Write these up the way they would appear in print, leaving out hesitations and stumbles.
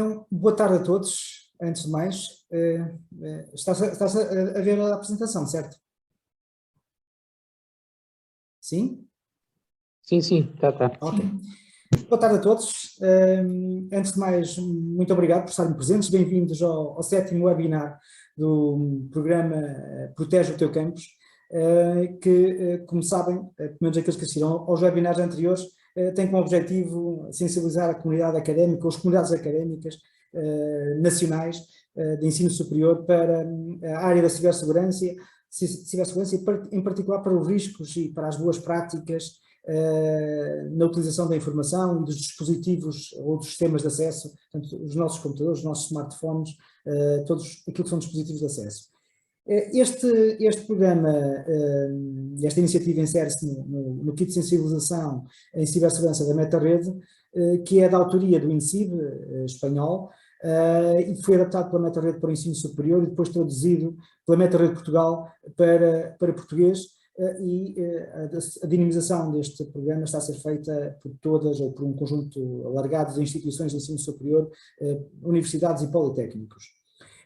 Então, boa tarde a todos. Antes de mais, estás a ver a apresentação, certo? Sim? Sim, tá. Ok. Boa tarde a todos. Antes de mais, muito obrigado por estarem presentes. Bem-vindos ao 7º webinar do programa Protege o Teu Campus, que, como sabem, pelo menos aqueles que assistiram aos webinars anteriores, tem como objetivo sensibilizar a comunidade académica, ou as comunidades académicas nacionais de ensino superior para a área da cibersegurança e, em particular, para os riscos e para as boas práticas na utilização da informação, dos dispositivos ou dos sistemas de acesso, portanto, os nossos computadores, os nossos smartphones, todos aquilo que são dispositivos de acesso. Este programa, esta iniciativa insere-se no kit de sensibilização em cibersegurança da MetaRede, que é da autoria do INCIB espanhol, e foi adaptado pela MetaRede para o ensino superior e depois traduzido pela MetaRede Portugal para português, e a dinamização deste programa está a ser feita por todas ou por um conjunto alargado de instituições de ensino superior, universidades e politécnicos.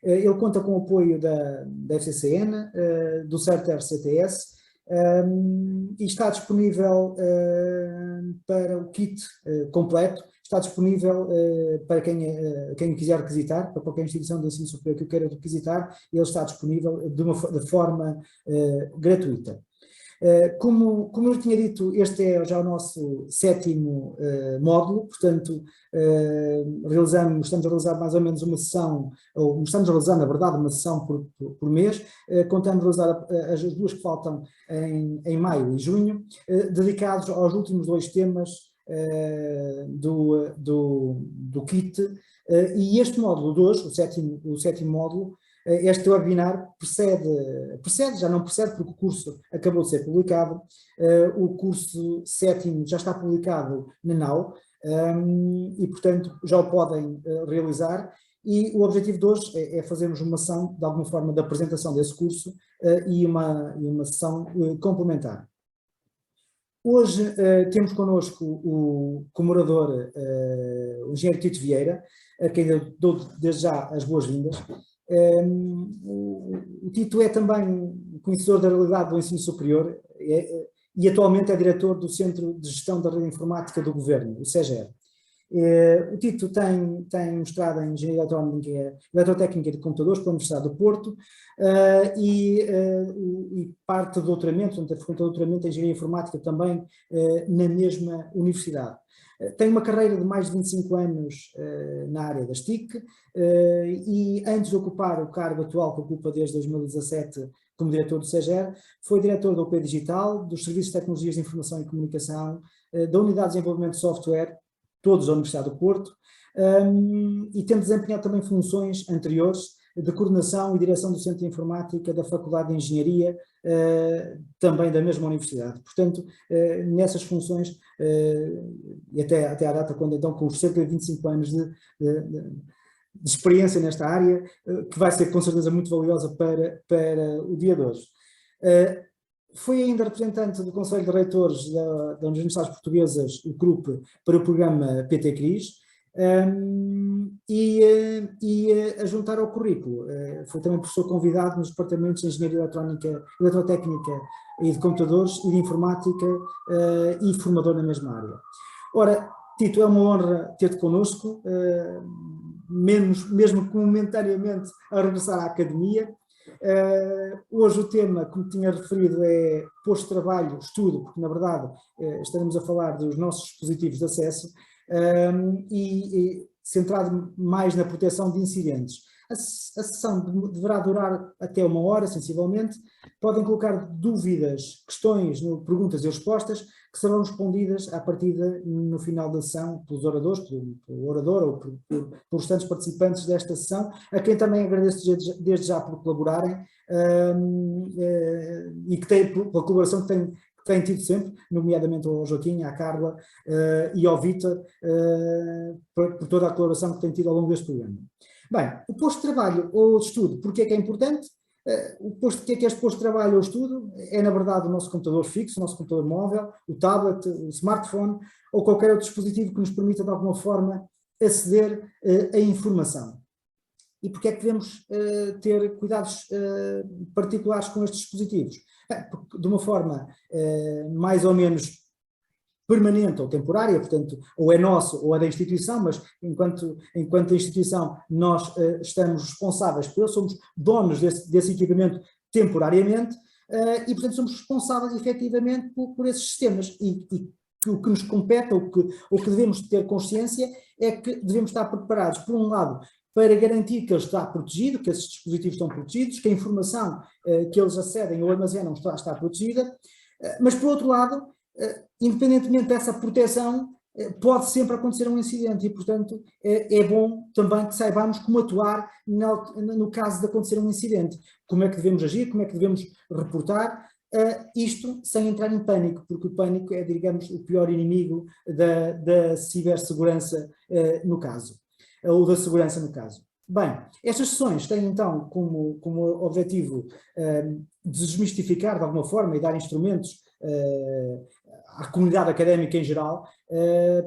Ele conta com o apoio da FCCN, do CERT-CTS, e está disponível para o kit completo, está disponível para quem quiser requisitar, para qualquer instituição de ensino superior que o queira requisitar, ele está disponível de forma gratuita. Como eu tinha dito, este é já o nosso 7º módulo, portanto, estamos a realizar mais ou menos uma sessão, ou estamos a realizar, na verdade, uma sessão por mês, contando realizar as duas que faltam em maio e junho, dedicados aos últimos 2 temas do kit, e este módulo de hoje, o sétimo módulo, este webinar precede, já não precede porque o curso acabou de ser publicado, o curso 7º já está publicado na NAU, e portanto já o podem realizar, e o objetivo de hoje é fazermos uma sessão, de alguma forma, de apresentação desse curso e uma sessão complementar. Hoje temos connosco como orador o engenheiro Tito Vieira, a quem eu dou desde já as boas-vindas. O Tito é também conhecedor da realidade do ensino superior e atualmente é diretor do Centro de Gestão da Rede Informática do Governo, o CEGER. O Tito tem mestrado em Engenharia Eletrotécnica de Computadores pela Universidade do Porto, e parte do doutoramento, portanto, a frequentou doutoramento em Engenharia Informática também na mesma universidade. Tem uma carreira de mais de 25 anos na área das TIC, e antes de ocupar o cargo atual que ocupa desde 2017 como diretor do CEGER, foi diretor da UP Digital, dos Serviços de Tecnologias de Informação e Comunicação, da Unidade de Desenvolvimento de Software, todos da Universidade do Porto, e tem desempenhado também funções anteriores de coordenação e direção do Centro de Informática da Faculdade de Engenharia, também da mesma universidade. Portanto, nessas funções, e até à data, quando então, com os cerca de 25 anos de experiência nesta área, que vai ser com certeza muito valiosa para o dia de hoje. Foi ainda representante do Conselho de Reitores das Universidades Portuguesas, o CRUP, para o programa PT-CRIS, e a juntar ao currículo. Foi também professor convidado nos departamentos de Engenharia Eletrónica, Eletrotécnica e de Computadores e de Informática, e formador na mesma área. Ora, Tito, é uma honra ter-te connosco, mesmo momentaneamente a regressar à academia. Hoje o tema, como tinha referido, é posto de trabalho, estudo, porque na verdade estaremos a falar dos nossos dispositivos de acesso, e centrado mais na proteção de incidentes. A sessão deverá durar até 1 hora, sensivelmente. Podem colocar dúvidas, questões, perguntas e respostas, que serão respondidas à partida no final da sessão pelos oradores, pelo orador ou pelos restantes participantes desta sessão, a quem também agradeço desde já por colaborarem, e pela colaboração que têm tido sempre, nomeadamente ao Joaquim, à Carla e ao Vítor, por toda a colaboração que têm tido ao longo deste programa. Bem, o posto de trabalho ou de estudo, porque é que é importante? O que é este posto de trabalho ou estudo? É, na verdade, o nosso computador fixo, o nosso computador móvel, o tablet, o smartphone ou qualquer outro dispositivo que nos permita, de alguma forma, aceder à informação. E porque é que devemos ter cuidados particulares com estes dispositivos? Porque de uma forma mais ou menos permanente ou temporária, portanto, ou é nosso ou é da instituição, mas enquanto instituição nós estamos responsáveis por ele, somos donos desse equipamento temporariamente e, portanto, somos responsáveis efetivamente por esses sistemas e o que nos compete, ou que devemos ter consciência é que devemos estar preparados, por um lado, para garantir que ele está protegido, que esses dispositivos estão protegidos, que a informação que eles acedem ou armazenam está protegida, mas por outro lado, independentemente dessa proteção, pode sempre acontecer um incidente e, portanto, é bom também que saibamos como atuar no caso de acontecer um incidente, como é que devemos agir, como é que devemos reportar, isto sem entrar em pânico, porque o pânico é, digamos, o pior inimigo da cibersegurança no caso, ou da segurança no caso. Bem, estas sessões têm então como objetivo desmistificar de alguma forma e dar instrumentos à comunidade académica em geral,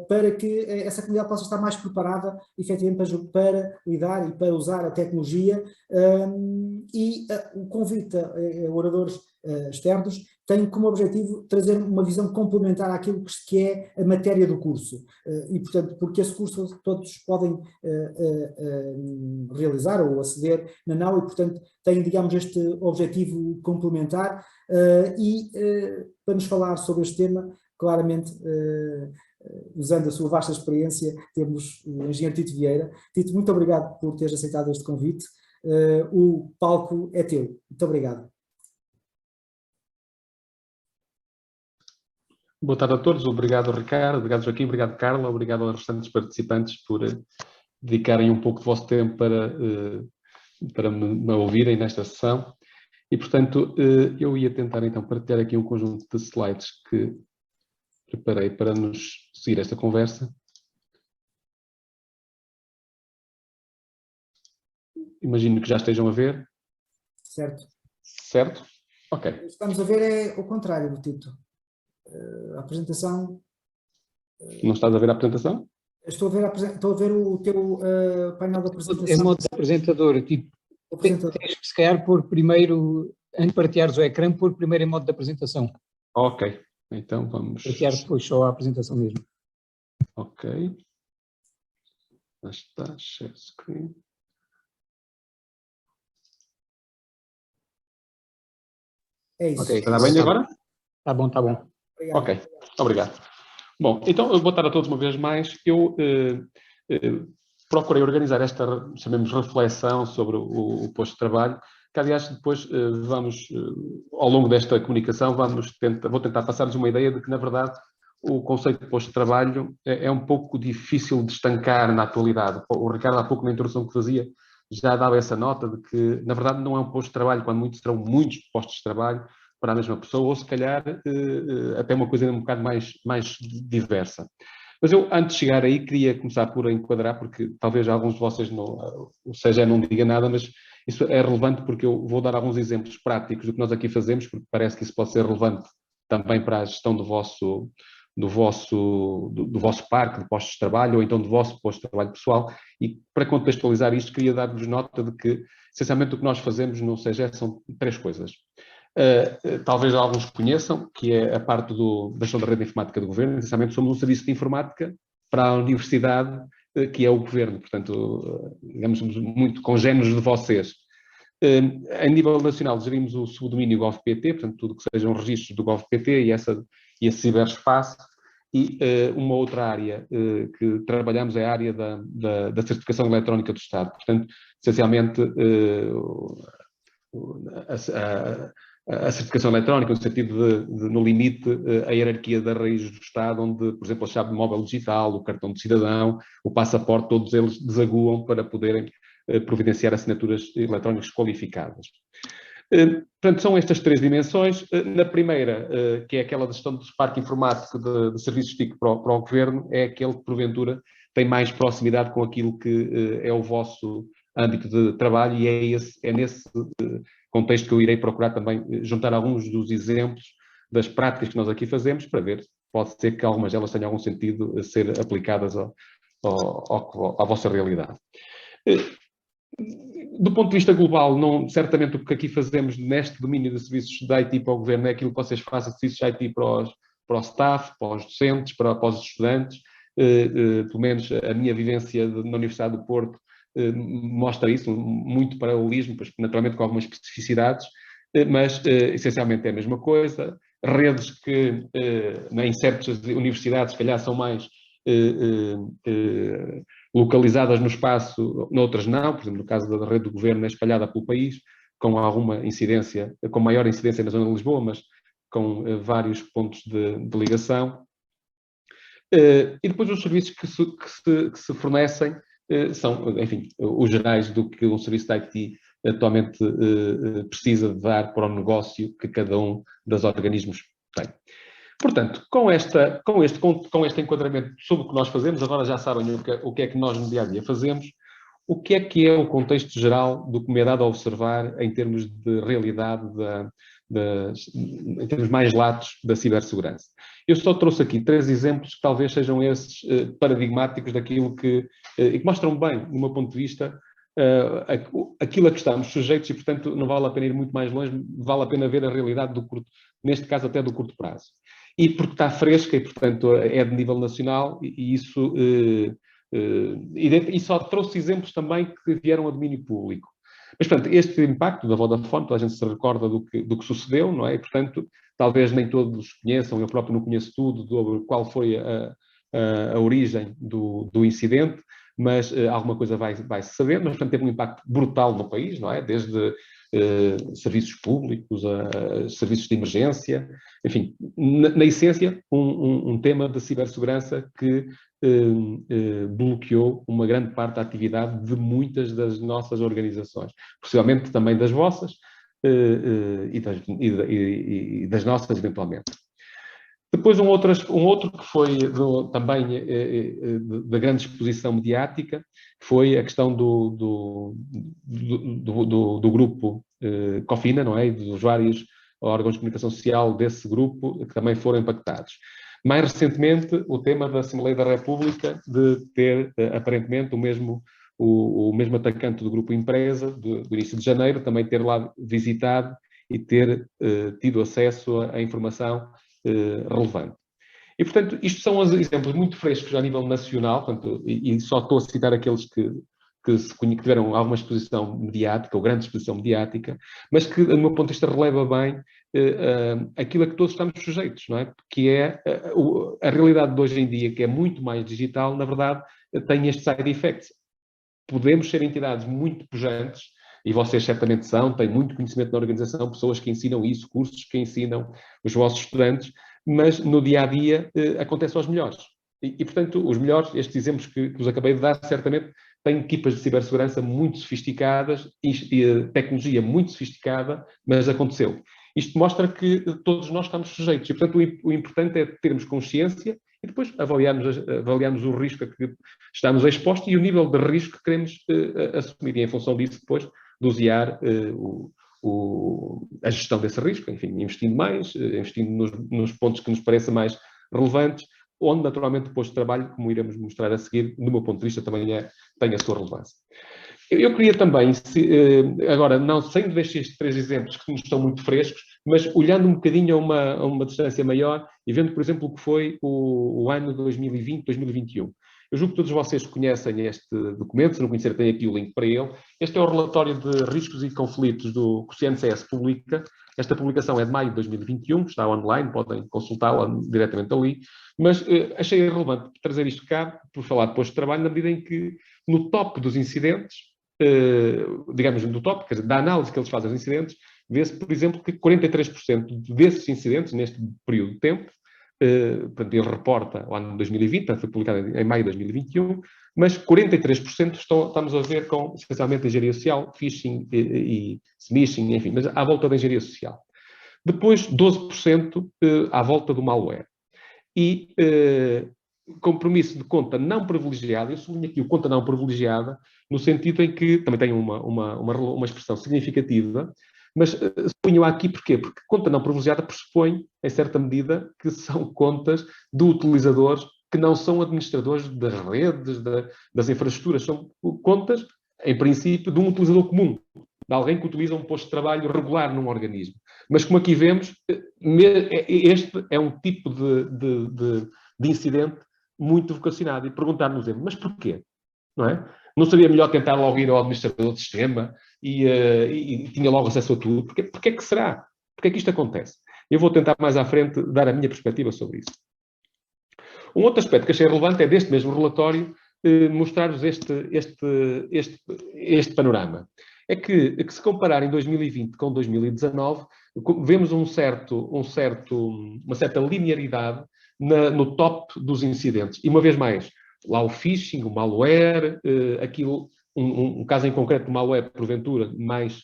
para que essa comunidade possa estar mais preparada, efetivamente, para lidar e para usar a tecnologia, e o convite a oradores externos tem como objetivo trazer uma visão complementar àquilo que é a matéria do curso, e portanto, porque esse curso todos podem realizar ou aceder na NAU e portanto tem, digamos, este objetivo complementar, e para nos falar sobre este tema, claramente, usando a sua vasta experiência, temos o engenheiro Tito Vieira. Tito, muito obrigado por teres aceitado este convite. O palco é teu. Muito obrigado. Boa tarde a todos. Obrigado, Ricardo. Obrigado, Joaquim. Obrigado, Carla. Obrigado aos restantes participantes por dedicarem um pouco do vosso tempo para me ouvirem nesta sessão. E, portanto, eu ia tentar então partilhar aqui um conjunto de slides que preparei para nos seguir esta conversa. Imagino que já estejam a ver. Certo. Certo? Ok. Estamos a ver é o contrário do Tito. A apresentação... Não estás a ver a apresentação? Estou a ver o teu painel de apresentação. É modo de apresentador, tipo, tens que se calhar pôr primeiro, antes de partilhares o ecrã, pôr primeiro em modo de apresentação. Ok, então vamos... Partilhar depois só a apresentação mesmo. Ok. Já está, share screen. É isso. Ok, está bem agora? Está bom, está bom. Obrigado. Ok, obrigado. Bom, então, boa tarde a todos uma vez mais. Eu procurei organizar esta, chamemos, reflexão sobre o posto de trabalho, que aliás depois vamos, ao longo desta comunicação, vou tentar passar-lhes uma ideia de que, na verdade, o conceito de posto de trabalho é um pouco difícil de estancar na atualidade. O Ricardo, há pouco na introdução que fazia, já dava essa nota de que, na verdade, não é um posto de trabalho, quando muitos serão muitos postos de trabalho para a mesma pessoa, ou se calhar até uma coisa um bocado mais diversa. Mas eu, antes de chegar aí, queria começar por enquadrar, porque talvez alguns de vocês não diga nada, mas isso é relevante porque eu vou dar alguns exemplos práticos do que nós aqui fazemos, porque parece que isso pode ser relevante também para a gestão do vosso parque de postos de trabalho, ou então do vosso posto de trabalho pessoal. E para contextualizar isto, queria dar-vos nota de que, essencialmente, o que nós fazemos no CEGE são três coisas. Talvez alguns conheçam, que é a parte da gestão da rede informática do governo. Essencialmente somos um serviço de informática para a universidade, que é o governo, portanto, digamos, somos muito congéneres de vocês. A nível nacional gerimos o subdomínio GovPT, portanto tudo que sejam registros do GovPT e esse ciberespaço, e uma outra área que trabalhamos é a área da certificação eletrónica do Estado. Portanto, essencialmente, a certificação eletrónica, no sentido de, no limite, a hierarquia das raízes do Estado, onde, por exemplo, a chave de móvel digital, o cartão de cidadão, o passaporte, todos eles desaguam para poderem providenciar assinaturas eletrónicas qualificadas. Portanto, são estas três dimensões. Na primeira, que é aquela da gestão do parque informático de serviços TIC para o Governo, é aquele que, porventura, tem mais proximidade com aquilo que é o vosso âmbito de trabalho, e é nesse contexto que eu irei procurar também juntar alguns dos exemplos das práticas que nós aqui fazemos, para ver, pode ser que algumas delas tenham algum sentido a ser aplicadas à vossa realidade. Do ponto de vista global, certamente o que aqui fazemos neste domínio de serviços de IT para o governo é aquilo que vocês fazem de serviços de IT para o staff, para os docentes, para os estudantes. Pelo menos a minha vivência na Universidade do Porto mostra isso, muito paralelismo, pois, naturalmente com algumas especificidades, mas essencialmente é a mesma coisa. Redes que em certas universidades, se calhar, são mais localizadas no espaço, noutras não, por exemplo, no caso da rede do governo é espalhada pelo país, com alguma incidência, com maior incidência na zona de Lisboa, mas com vários pontos de ligação. E depois os serviços que se fornecem são, enfim, os gerais do que um serviço de IT atualmente precisa de dar para o negócio que cada um dos organismos tem. Portanto, com este enquadramento sobre o que nós fazemos, agora já sabem o que é que nós no dia-a-dia fazemos, o que é o contexto geral do que me é dado a observar em termos de realidade, em termos mais latos da cibersegurança. Eu só trouxe aqui 3 exemplos que talvez sejam esses paradigmáticos daquilo e que mostram bem, do meu ponto de vista, aquilo a que estamos sujeitos e, portanto, não vale a pena ir muito mais longe, vale a pena ver a realidade neste caso até do curto prazo. E porque está fresca e, portanto, é de nível nacional e isso... e só trouxe exemplos também que vieram a domínio público. Mas, portanto, este impacto da Vodafone, toda a gente se recorda do que sucedeu, não é? E, portanto, talvez nem todos conheçam, eu próprio não conheço tudo sobre qual foi a origem do incidente, mas alguma coisa vai-se saber, mas, portanto, teve um impacto brutal no país, não é? Desde serviços públicos, a serviços de emergência, enfim, na essência, um tema de cibersegurança que bloqueou uma grande parte da atividade de muitas das nossas organizações, possivelmente também das vossas e das nossas, eventualmente. Depois um outro que foi também da grande exposição mediática, que foi a questão do grupo Cofina, não é? E dos vários órgãos de comunicação social desse grupo que também foram impactados. Mais recentemente, o tema da Assembleia da República de ter, aparentemente, o mesmo atacante do grupo Empresa, do início de janeiro, também ter lá visitado e ter tido acesso a informação relevante. E, portanto, isto são os exemplos muito frescos a nível nacional, portanto, e só estou a citar aqueles que tiveram alguma exposição mediática, ou grande exposição mediática, mas que, do meu ponto de vista, releva bem aquilo a que todos estamos sujeitos, não é? Que é a realidade de hoje em dia, que é muito mais digital, na verdade, tem este side effect. Podemos ser entidades muito pujantes, e vocês certamente têm muito conhecimento na organização, pessoas que ensinam isso, cursos que ensinam os vossos estudantes, mas no dia-a-dia acontece aos melhores. E, portanto, os melhores, estes exemplos que vos acabei de dar, certamente têm equipas de cibersegurança muito sofisticadas e tecnologia muito sofisticada, mas aconteceu. Isto mostra que todos nós estamos sujeitos e, portanto, o importante é termos consciência e depois avaliarmos o risco a que estamos expostos e o nível de risco que queremos assumir. E, em função disso, depois, dosear a gestão desse risco, enfim, investindo mais, investindo nos pontos que nos parecem mais relevantes, onde, naturalmente, o posto de trabalho, como iremos mostrar a seguir, do meu ponto de vista, também tem a sua relevância. Eu queria também, agora, não sendo destes 3 exemplos que nos estão muito frescos, mas olhando um bocadinho a uma distância maior e vendo, por exemplo, o que foi o ano 2020, 2021. Eu julgo que todos vocês conhecem este documento, se não conhecerem, tem aqui o link para ele. Este é o relatório de riscos e conflitos que o CNCS publica. Esta publicação é de maio de 2021, está online, podem consultá-la diretamente ali, mas achei relevante trazer isto cá, por falar depois de trabalho, na medida em que no top dos incidentes, digamos no top, quer dizer, da análise que eles fazem dos incidentes, vê-se, por exemplo, que 43% desses incidentes, neste período de tempo, portanto, ele reporta o ano de 2020, foi publicado em maio de 2021, mas 43% estamos a ver com, essencialmente, engenharia social, phishing e smishing, enfim, mas à volta da engenharia social. Depois, 12% à volta do malware. E compromisso de conta não privilegiada, eu sublinho aqui o conta não privilegiada, no sentido em que também tem uma expressão significativa, mas ponho aqui porquê? Porque conta não privilegiada pressupõe, em certa medida, que são contas de utilizadores que não são administradores das redes, das infraestruturas, são contas, em princípio, de um utilizador comum, de alguém que utiliza um posto de trabalho regular num organismo. Mas como aqui vemos, este é um tipo de incidente muito vocacionado. E perguntar-nos, mas porquê? Não é? Não seria melhor tentar logo ir ao administrador do sistema e tinha logo acesso a tudo? Porquê que será? Porquê que isto acontece? Eu vou tentar mais à frente dar a minha perspectiva sobre isso. Um outro aspecto que achei relevante é deste mesmo relatório mostrar-vos este panorama. É que se comparar em 2020 com 2019, vemos uma certa linearidade no top dos incidentes. E uma vez mais, lá o phishing, o malware, um caso em concreto de malware, porventura, mais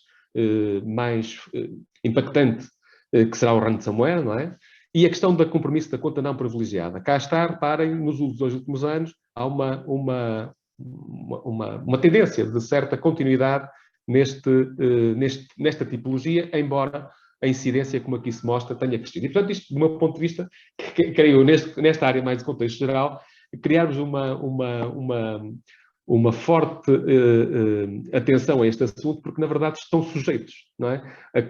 impactante, que será o ransomware, não é? E a questão do compromisso da conta não privilegiada. Cá está, reparem, nos 2 últimos anos, há uma tendência de certa continuidade nesta tipologia, embora a incidência, como aqui se mostra, tenha crescido. E, portanto, isto, do meu ponto de vista, creio, nesta área mais de contexto geral, criarmos uma forte atenção a este assunto, porque, na verdade, estão sujeitos, não é?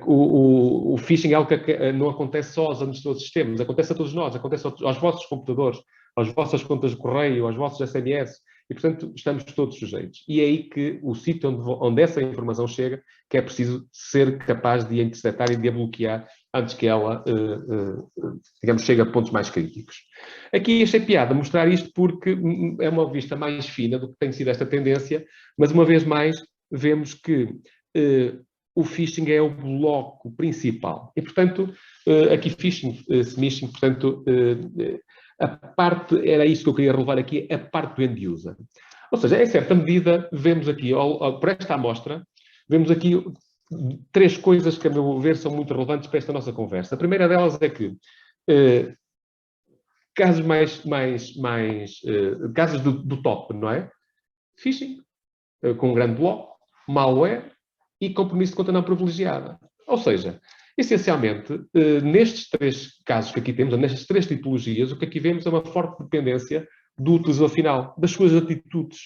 O phishing é algo que não acontece só aos administradores de sistemas, acontece a todos nós, acontece aos vossos computadores, às vossas contas de correio, aos vossos SMS, e, portanto, estamos todos sujeitos. E é aí que o sítio onde essa informação chega, que é preciso ser capaz de a interceptar e de a bloquear antes que ela, digamos, chegue a pontos mais críticos. Aqui achei piada mostrar isto porque é uma vista mais fina do que tem sido esta tendência, mas uma vez mais vemos que o phishing é o bloco principal. E, portanto, aqui phishing, smishing, portanto, a parte, era isso que eu queria relevar aqui, a parte do end user. Ou seja, em certa medida, vemos aqui, por esta amostra, vemos aqui 3 coisas que, a meu ver, são muito relevantes para esta nossa conversa. A primeira delas é que casos casos do top, não é? Phishing, com um grande bloco, malware e compromisso de conta não privilegiada. Ou seja, essencialmente, nestes 3 casos que aqui temos, nestas 3 tipologias, o que aqui vemos é uma forte dependência do utilizador final, das suas atitudes,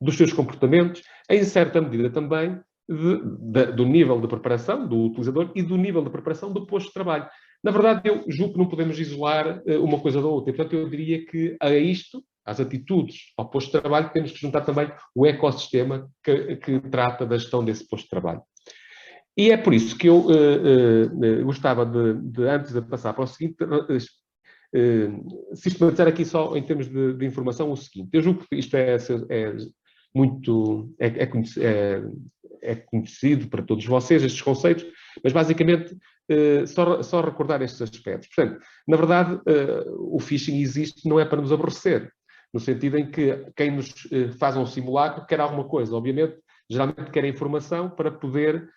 dos seus comportamentos, em certa medida também do nível de preparação do utilizador e do nível de preparação do posto de trabalho. Na verdade, eu julgo que não podemos isolar uma coisa da outra. Portanto, eu diria que a isto, às atitudes, ao posto de trabalho, temos que juntar também o ecossistema que trata da gestão desse posto de trabalho. E é por isso que eu gostava antes de passar para o seguinte, sistematizar aqui só em termos de informação o seguinte. Eu julgo que isto é conhecido para todos vocês, estes conceitos, mas basicamente só recordar estes aspectos. Portanto, na verdade, o phishing existe não é para nos aborrecer, no sentido em que quem nos faz um simulacro quer alguma coisa. Obviamente, geralmente quer informação para poder,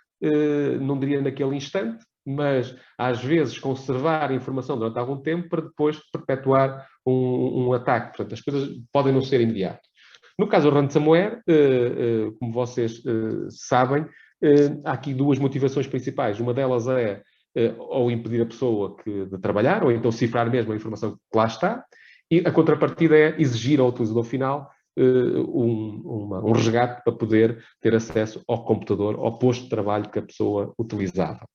não diria naquele instante, mas às vezes conservar a informação durante algum tempo para depois perpetuar um ataque. Portanto, as coisas podem não ser imediatas. No caso do ransomware, como vocês sabem, há aqui 2 motivações principais. Uma delas é ou impedir a pessoa de trabalhar, ou então cifrar mesmo a informação que lá está, e a contrapartida é exigir ao utilizador final um resgate para poder ter acesso ao computador, ao posto de trabalho que a pessoa utilizava.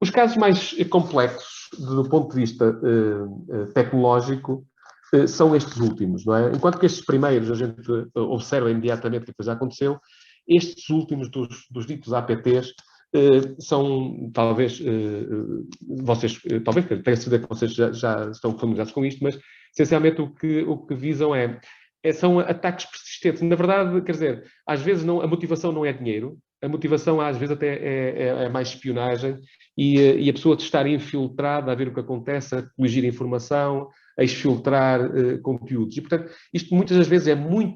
Os casos mais complexos, do ponto de vista tecnológico, são estes últimos, não é? Enquanto que estes primeiros a gente observa imediatamente que já aconteceu, estes últimos dos ditos APTs são, talvez, vocês, talvez tenha sido que vocês já estão familiarizados com isto, mas essencialmente o que visam são ataques persistentes. Na verdade, quer dizer, às vezes a motivação não é dinheiro, a motivação às vezes até é mais espionagem e a pessoa de estar infiltrada a ver o que acontece, a coligir informação, a exfiltrar conteúdos. E, portanto, isto muitas das vezes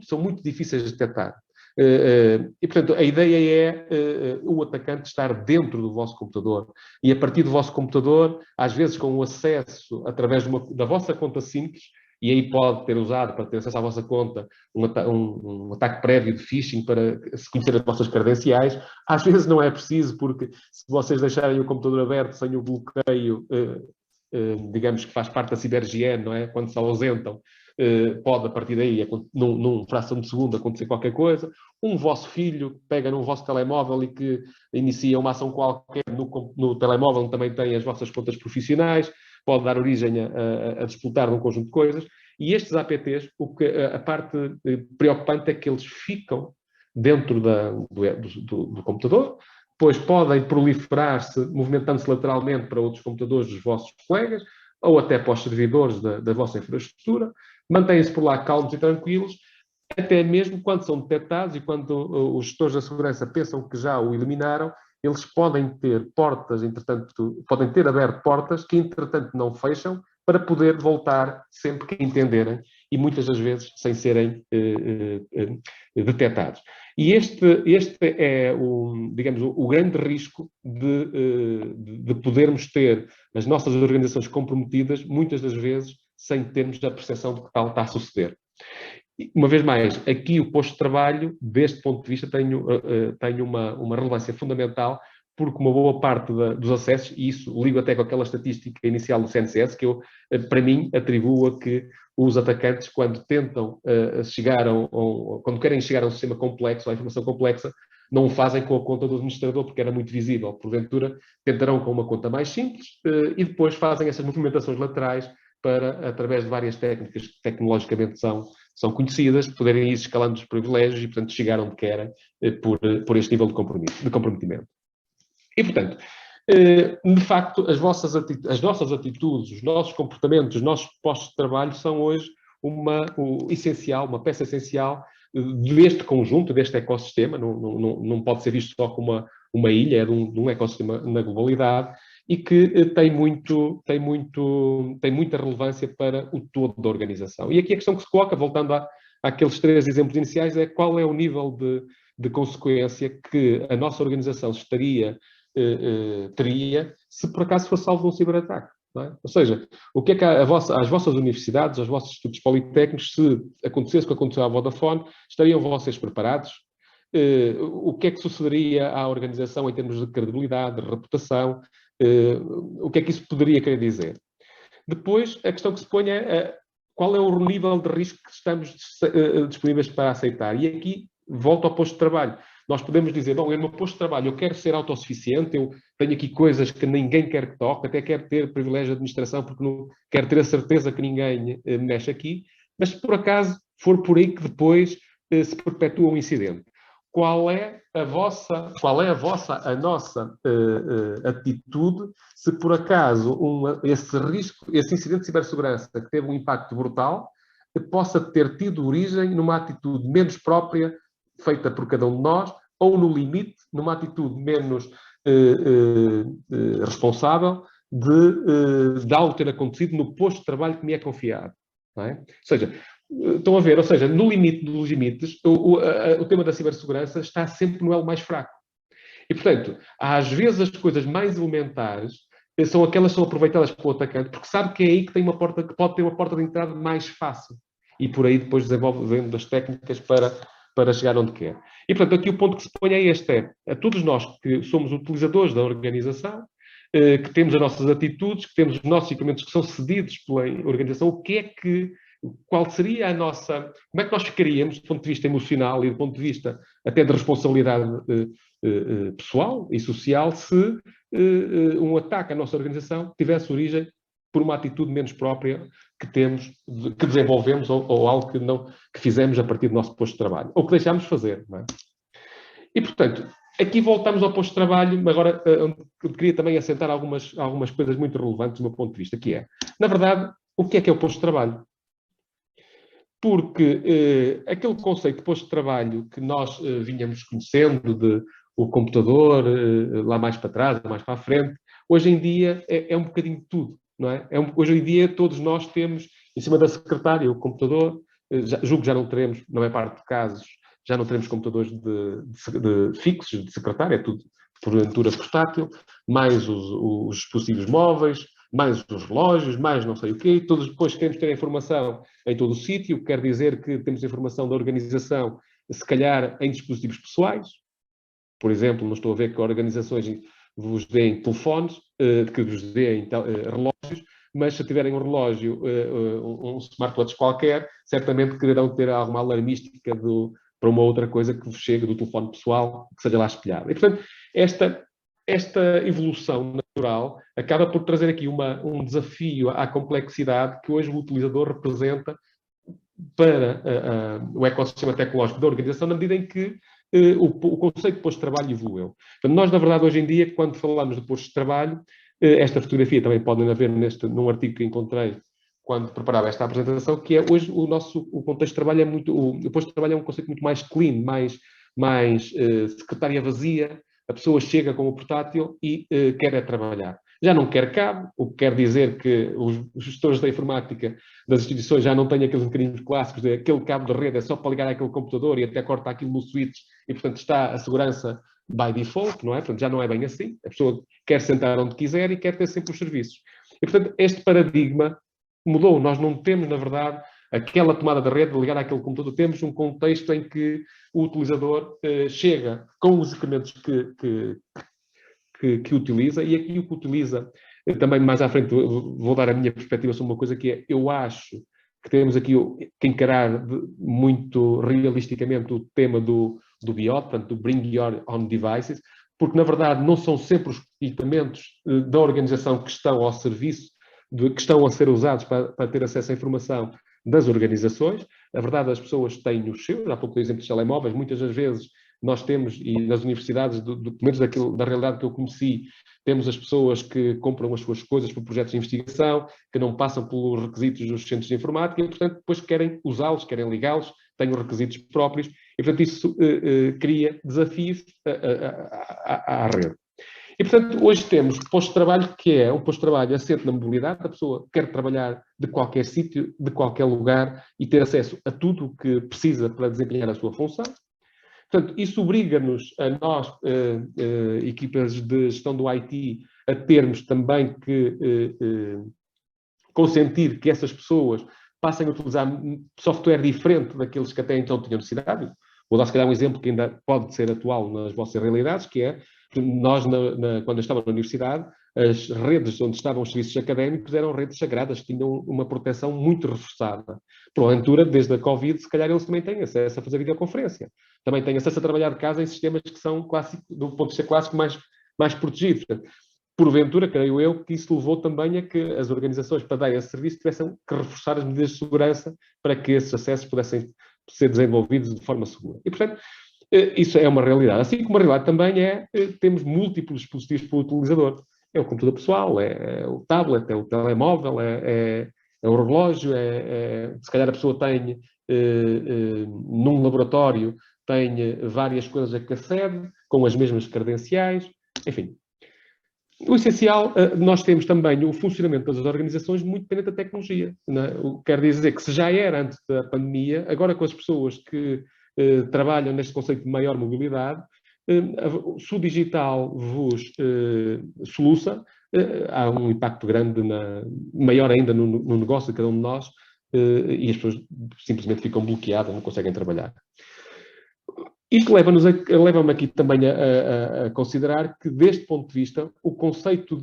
são muito difíceis de detectar. E, portanto, a ideia é o atacante estar dentro do vosso computador e, a partir do vosso computador, às vezes com o acesso através da vossa conta simples, e aí pode ter usado para ter acesso à vossa conta um ataque prévio de phishing para se conhecer as vossas credenciais. Às vezes não é preciso, porque se vocês deixarem o computador aberto sem o bloqueio digamos que faz parte da ciberhigiene, não é? Quando se ausentam, pode a partir daí, num fração de segundo, acontecer qualquer coisa. Um vosso filho pega num vosso telemóvel e que inicia uma ação qualquer no telemóvel, onde também tem as vossas contas profissionais, pode dar origem a disputar de um conjunto de coisas. E estes APTs, a parte preocupante é que eles ficam dentro do computador, depois podem proliferar-se, movimentando-se lateralmente para outros computadores dos vossos colegas, ou até para os servidores da vossa infraestrutura, mantêm-se por lá calmos e tranquilos, até mesmo quando são detectados e quando os gestores da segurança pensam que já o eliminaram, eles podem ter portas, entretanto, podem ter aberto portas que, entretanto, não fecham, para poder voltar sempre que entenderem e muitas das vezes sem serem detectados. E este é, digamos, o grande risco de podermos ter as nossas organizações comprometidas, muitas das vezes, sem termos a percepção de que tal está a suceder. Uma vez mais, aqui o posto de trabalho, deste ponto de vista, tem uma relevância fundamental, porque uma boa parte dos acessos, e isso ligo até com aquela estatística inicial do CNCS, que eu, para mim, atribuo a que os atacantes, quando tentam quando querem chegar a um sistema complexo, à informação complexa, não o fazem com a conta do administrador, porque era muito visível. Porventura, tentarão com uma conta mais simples e depois fazem essas movimentações laterais para, através de várias técnicas que tecnologicamente são conhecidas, poderem ir escalando os privilégios e, portanto, chegar onde querem por este nível de comprometimento. E, portanto, de facto, as nossas atitudes, os nossos comportamentos, os nossos postos de trabalho são hoje uma peça essencial deste conjunto, deste ecossistema. Não pode ser visto só como uma ilha, é de um ecossistema na globalidade e que tem muita relevância para o todo da organização. E aqui a questão que se coloca, voltando àqueles 3 exemplos iniciais, é qual é o nível de consequência que a nossa organização teria se por acaso fosse alvo de um ciberataque. Não é? Ou seja, o que é que às vossas universidades, aos vossos institutos politécnicos, se acontecesse o que aconteceu à Vodafone, estariam vocês preparados? O que é que sucederia à organização em termos de credibilidade, de reputação? O que é que isso poderia querer dizer? Depois, a questão que se põe é qual é o nível de risco que estamos disponíveis para aceitar? E aqui volto ao posto de trabalho. Nós podemos dizer, bom, eu no meu posto de trabalho eu quero ser autossuficiente, eu tenho aqui coisas que ninguém quer que toque, até quero ter privilégio de administração porque não quero ter a certeza que ninguém mexe aqui, mas se por acaso for por aí que depois se perpetua um incidente. Qual é a nossa atitude se por acaso esse incidente de cibersegurança que teve um impacto brutal, possa ter tido origem numa atitude menos própria feita por cada um de nós, ou no limite, numa atitude menos responsável de algo ter acontecido no posto de trabalho que me é confiado. Não é? Ou seja, estão a ver, ou seja, no limite dos limites, o tema da cibersegurança está sempre no elo mais fraco. E, portanto, às vezes as coisas mais elementares são aquelas que são aproveitadas pelo atacante, porque sabe que é aí que pode ter uma porta de entrada mais fácil. E por aí depois desenvolvendo as técnicas para chegar onde quer. E, portanto, aqui o ponto que se põe é este, a todos nós que somos utilizadores da organização, que temos as nossas atitudes, que temos os nossos equipamentos que são cedidos pela organização, qual seria como é que nós ficaríamos do ponto de vista emocional e do ponto de vista até de responsabilidade pessoal e social se um ataque à nossa organização tivesse origem por uma atitude menos própria que desenvolvemos ou algo que fizemos a partir do nosso posto de trabalho, ou que deixámos fazer. Não é? E, portanto, aqui voltamos ao posto de trabalho, mas agora eu queria também assentar algumas coisas muito relevantes do meu ponto de vista, que é, na verdade, o que é o posto de trabalho? Porque aquele conceito de posto de trabalho que nós vinhamos conhecendo, de o computador, lá mais para trás, mais para a frente, hoje em dia é um bocadinho de tudo. Não é? Hoje em dia todos nós temos em cima da secretária o computador, julgo que já não teremos, na maior parte de casos, já não teremos computadores de fixos, de secretária, é tudo porventura portátil, mais os dispositivos móveis, mais os relógios, mais não sei o quê, todos depois queremos ter a informação em todo o sítio, quer dizer que temos informação da organização, se calhar em dispositivos pessoais, por exemplo, não estou a ver que organizações vos deem telefones, que vos deem relógios, mas se tiverem um relógio, um smartwatch qualquer, certamente quererão ter alguma alarmística para uma outra coisa que vos chega do telefone pessoal, que seja lá espelhado. E, portanto, esta evolução natural acaba por trazer aqui um desafio à complexidade que hoje o utilizador representa para o ecossistema tecnológico da organização, na medida em que o conceito de posto de trabalho evoluiu. Portanto, nós, na verdade, hoje em dia, quando falamos de posto de trabalho, esta fotografia também podem ver num artigo que encontrei quando preparava esta apresentação, que é hoje o contexto de trabalho o posto de trabalho é um conceito muito mais clean, mais secretária vazia, a pessoa chega com o portátil e quer trabalhar. Já não quer cabo, o que quer dizer que os gestores da informática das instituições já não têm aqueles mecanismos clássicos de aquele cabo de rede é só para ligar aquele computador e até corta aquilo no switch e, portanto, está a segurança by default, não é? Portanto, já não é bem assim. A pessoa quer sentar onde quiser e quer ter sempre os serviços. E, portanto, este paradigma mudou. Nós não temos, na verdade, aquela tomada de rede de ligar àquele computador. Temos um contexto em que o utilizador chega com os equipamentos que utiliza, e aqui o que utiliza, também mais à frente vou dar a minha perspectiva sobre uma coisa que é, eu acho que temos aqui que encarar muito realisticamente o tema do BIOD, portanto, do Bring Your Own Devices, porque, na verdade, não são sempre os equipamentos da organização que estão ao serviço, que estão a ser usados para ter acesso à informação das organizações. Na verdade, as pessoas têm os seus, há pouco dei exemplo dos telemóveis, muitas das vezes nós temos, e nas universidades, pelo menos da realidade que eu conheci, temos as pessoas que compram as suas coisas para projetos de investigação, que não passam pelos requisitos dos centros de informática e, portanto, depois querem usá-los, querem ligá-los, têm os requisitos próprios, e, portanto, isso cria desafios à rede. E, portanto, hoje temos posto de trabalho que é um posto de trabalho assente na mobilidade, a pessoa quer trabalhar de qualquer sítio, de qualquer lugar e ter acesso a tudo o que precisa para desempenhar a sua função. Portanto, isso obriga-nos, a nós, equipas de gestão do IT, a termos também que consentir que essas pessoas passem a utilizar software diferente daqueles que até então tinham necessidade. Vou dar, se calhar, um exemplo que ainda pode ser atual nas vossas realidades, que é, nós, quando eu estava na universidade, as redes onde estavam os serviços académicos eram redes sagradas, que tinham uma proteção muito reforçada. Porventura, desde a Covid, se calhar eles também têm acesso a fazer videoconferência. Também têm acesso a trabalhar de casa em sistemas que são, do ponto de vista clássico, mais protegidos. Porventura, creio eu, que isso levou também a que as organizações, para dar esse serviço, tivessem que reforçar as medidas de segurança para que esses acessos pudessem ser desenvolvidos de forma segura. E, portanto, isso é uma realidade. Assim como uma realidade também temos múltiplos dispositivos para o utilizador. É o computador pessoal, é o tablet, é o telemóvel, é o relógio, se calhar a pessoa tem, num laboratório, tem várias coisas a que acede, com as mesmas credenciais, enfim. O essencial, nós temos também o funcionamento das organizações muito dependente da tecnologia. O que quer dizer que se já era antes da pandemia, agora com as pessoas que trabalham neste conceito de maior mobilidade, se o digital vos soluça, há um impacto grande, maior ainda no negócio de cada um de nós, e as pessoas simplesmente ficam bloqueadas, não conseguem trabalhar. Isto leva-me aqui também a considerar que, deste ponto de vista, o conceito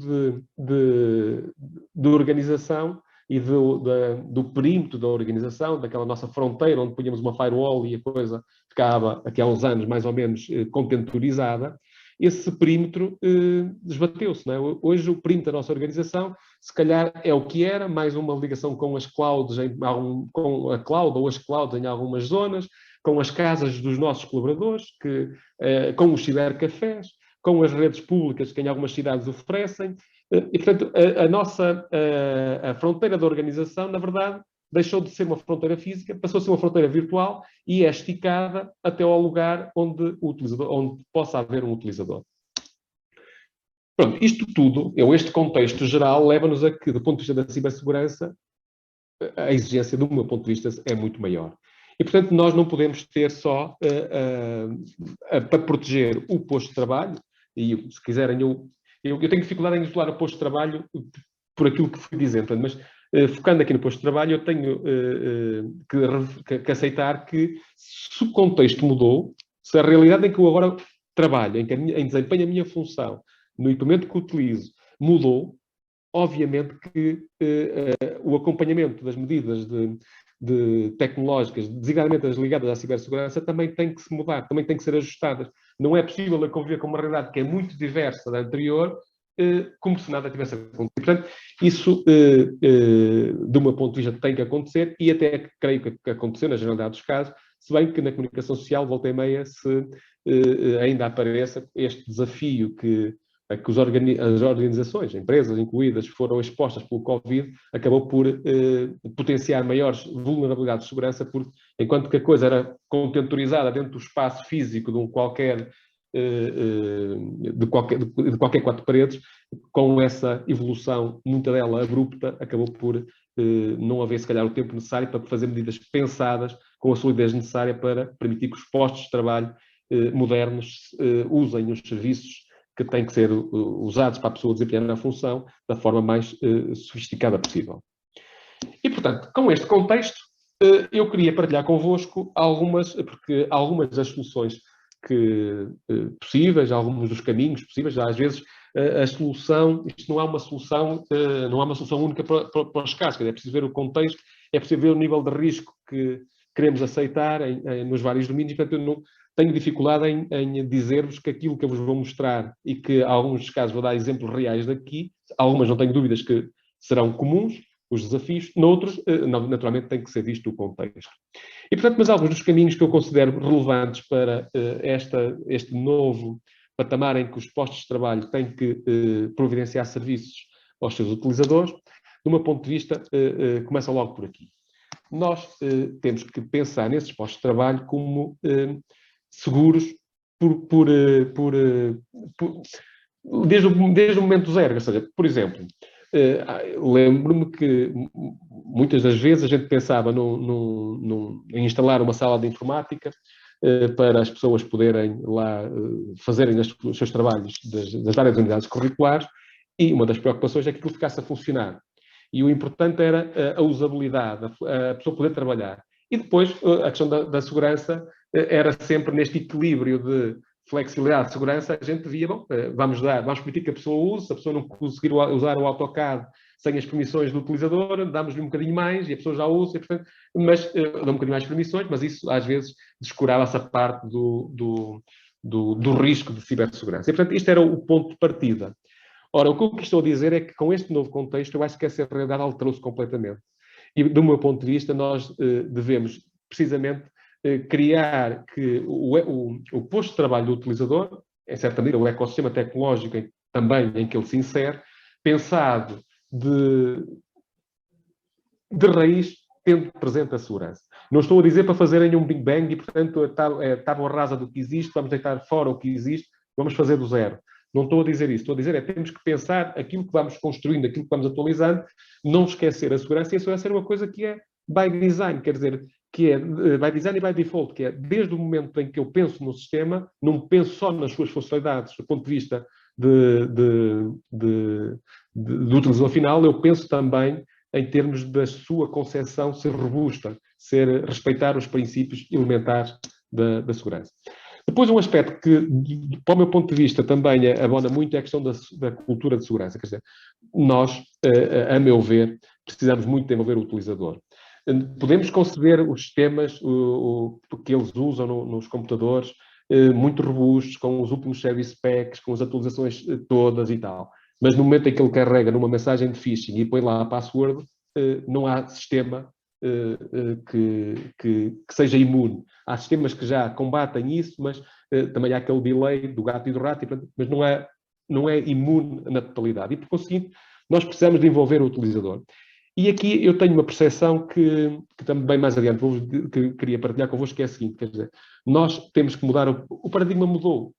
de organização e do perímetro da organização, daquela nossa fronteira onde punhamos uma firewall e a coisa ficava, aqui há uns anos, mais ou menos contentorizada, esse perímetro desbateu-se. Não é? Hoje o perímetro da nossa organização, se calhar, é o que era, mais uma ligação com as clouds, com a cloud ou as clouds em algumas zonas, com as casas dos nossos colaboradores, com os cibercafés, com as redes públicas que em algumas cidades oferecem. E, portanto, a fronteira da organização, na verdade, deixou de ser uma fronteira física, passou a ser uma fronteira virtual e é esticada até ao lugar onde possa haver um utilizador. Pronto, isto tudo, este contexto geral, leva-nos a que, do ponto de vista da cibersegurança, a exigência, do meu ponto de vista, é muito maior. E, portanto, nós não podemos ter só para proteger o posto de trabalho, e se quiserem, eu tenho dificuldade em isolar o posto de trabalho por aquilo que fui dizendo, mas focando aqui no posto de trabalho, eu tenho que aceitar que se o contexto mudou, se a realidade em que eu agora trabalho, em desempenho a minha função, no equipamento que utilizo, mudou, obviamente que o acompanhamento das medidas tecnológicas, designadamente as ligadas à cibersegurança, também tem que se mudar, também tem que ser ajustadas. Não é possível conviver com uma realidade que é muito diversa da anterior, como se nada tivesse acontecido. Portanto, isso, de um ponto de vista, tem que acontecer, e até creio que aconteceu na generalidade dos casos, se bem que na comunicação social, volta e meia, se ainda apareça este desafio a que as organizações, empresas incluídas, foram expostas pelo Covid, acabou por potenciar maiores vulnerabilidades de segurança, porque enquanto que a coisa era contentorizada dentro do espaço físico de qualquer quatro paredes, com essa evolução, muita dela abrupta, acabou por não haver, se calhar, o tempo necessário para fazer medidas pensadas com a solidez necessária para permitir que os postos de trabalho modernos usem os serviços que têm que ser usados para a pessoa desempenhar a função da forma mais sofisticada possível. E, portanto, com este contexto, eu queria partilhar convosco porque algumas das soluções possíveis, alguns dos caminhos possíveis, às vezes a solução, isto não há uma solução única para os casos, é preciso ver o contexto, é preciso ver o nível de risco que queremos aceitar nos vários domínios. Portanto, eu não tenho dificuldade em dizer-vos que aquilo que eu vos vou mostrar, e que, em alguns casos, vou dar exemplos reais daqui, algumas não tenho dúvidas que serão comuns, os desafios, noutros, naturalmente, tem que ser visto o contexto. E, portanto, mas alguns dos caminhos que eu considero relevantes para este novo patamar em que os postos de trabalho têm que providenciar serviços aos seus utilizadores, do meu ponto de vista, começa logo por aqui. Nós temos que pensar nesses postos de trabalho como seguros desde o momento zero. Ou seja, por exemplo, lembro-me que muitas das vezes a gente pensava em instalar uma sala de informática para as pessoas poderem lá fazerem os seus trabalhos das várias unidades curriculares, e uma das preocupações é que aquilo ficasse a funcionar. E o importante era a usabilidade, a pessoa poder trabalhar. E depois a questão da segurança era sempre neste equilíbrio de flexibilidade de segurança. A gente via, vamos permitir que a pessoa use, se a pessoa não conseguir usar o AutoCAD sem as permissões do utilizador, damos-lhe um bocadinho mais e a pessoa já usa, e, portanto, mas dá um bocadinho mais permissões, mas isso às vezes descurava essa parte do risco de cibersegurança. E, portanto, isto era o ponto de partida. Ora, o que eu estou a dizer é que com este novo contexto eu acho que essa realidade alterou-se completamente. E, do meu ponto de vista, nós devemos precisamente criar que o posto de trabalho do utilizador, em certa medida, o ecossistema tecnológico também em que ele se insere, pensado de raiz, tendo presente a segurança. Não estou a dizer para fazerem um Big Bang e, portanto, tábua rasa do que existe, vamos deitar fora o que existe, vamos fazer do zero. Não estou a dizer isso. Estou a dizer temos que pensar aquilo que vamos construindo, aquilo que vamos atualizando, não esquecer a segurança, e a segurança é uma coisa que é by design, quer dizer, que é by design e by default, que é desde o momento em que eu penso no sistema, não penso só nas suas funcionalidades, do ponto de vista do utilizador final, eu penso também em termos da sua concepção ser robusta, respeitar os princípios elementares da segurança. Depois, um aspecto que, para o meu ponto de vista, também abona muito é a questão da cultura de segurança. Quer dizer, nós, a meu ver, precisamos muito de envolver o utilizador. Podemos conceber os sistemas que eles usam nos computadores muito robustos, com os últimos service packs, com as atualizações todas e tal. Mas no momento em que ele carrega numa mensagem de phishing e põe lá a password, não há sistema que seja imune. Há sistemas que já combatem isso, mas também há aquele delay do gato e do rato, mas não é imune na totalidade. E, por conseguinte, nós precisamos de envolver o utilizador. E aqui eu tenho uma percepção que também mais adiante que queria partilhar convosco, que é a seguinte, quer dizer, nós temos que mudar, o paradigma mudou.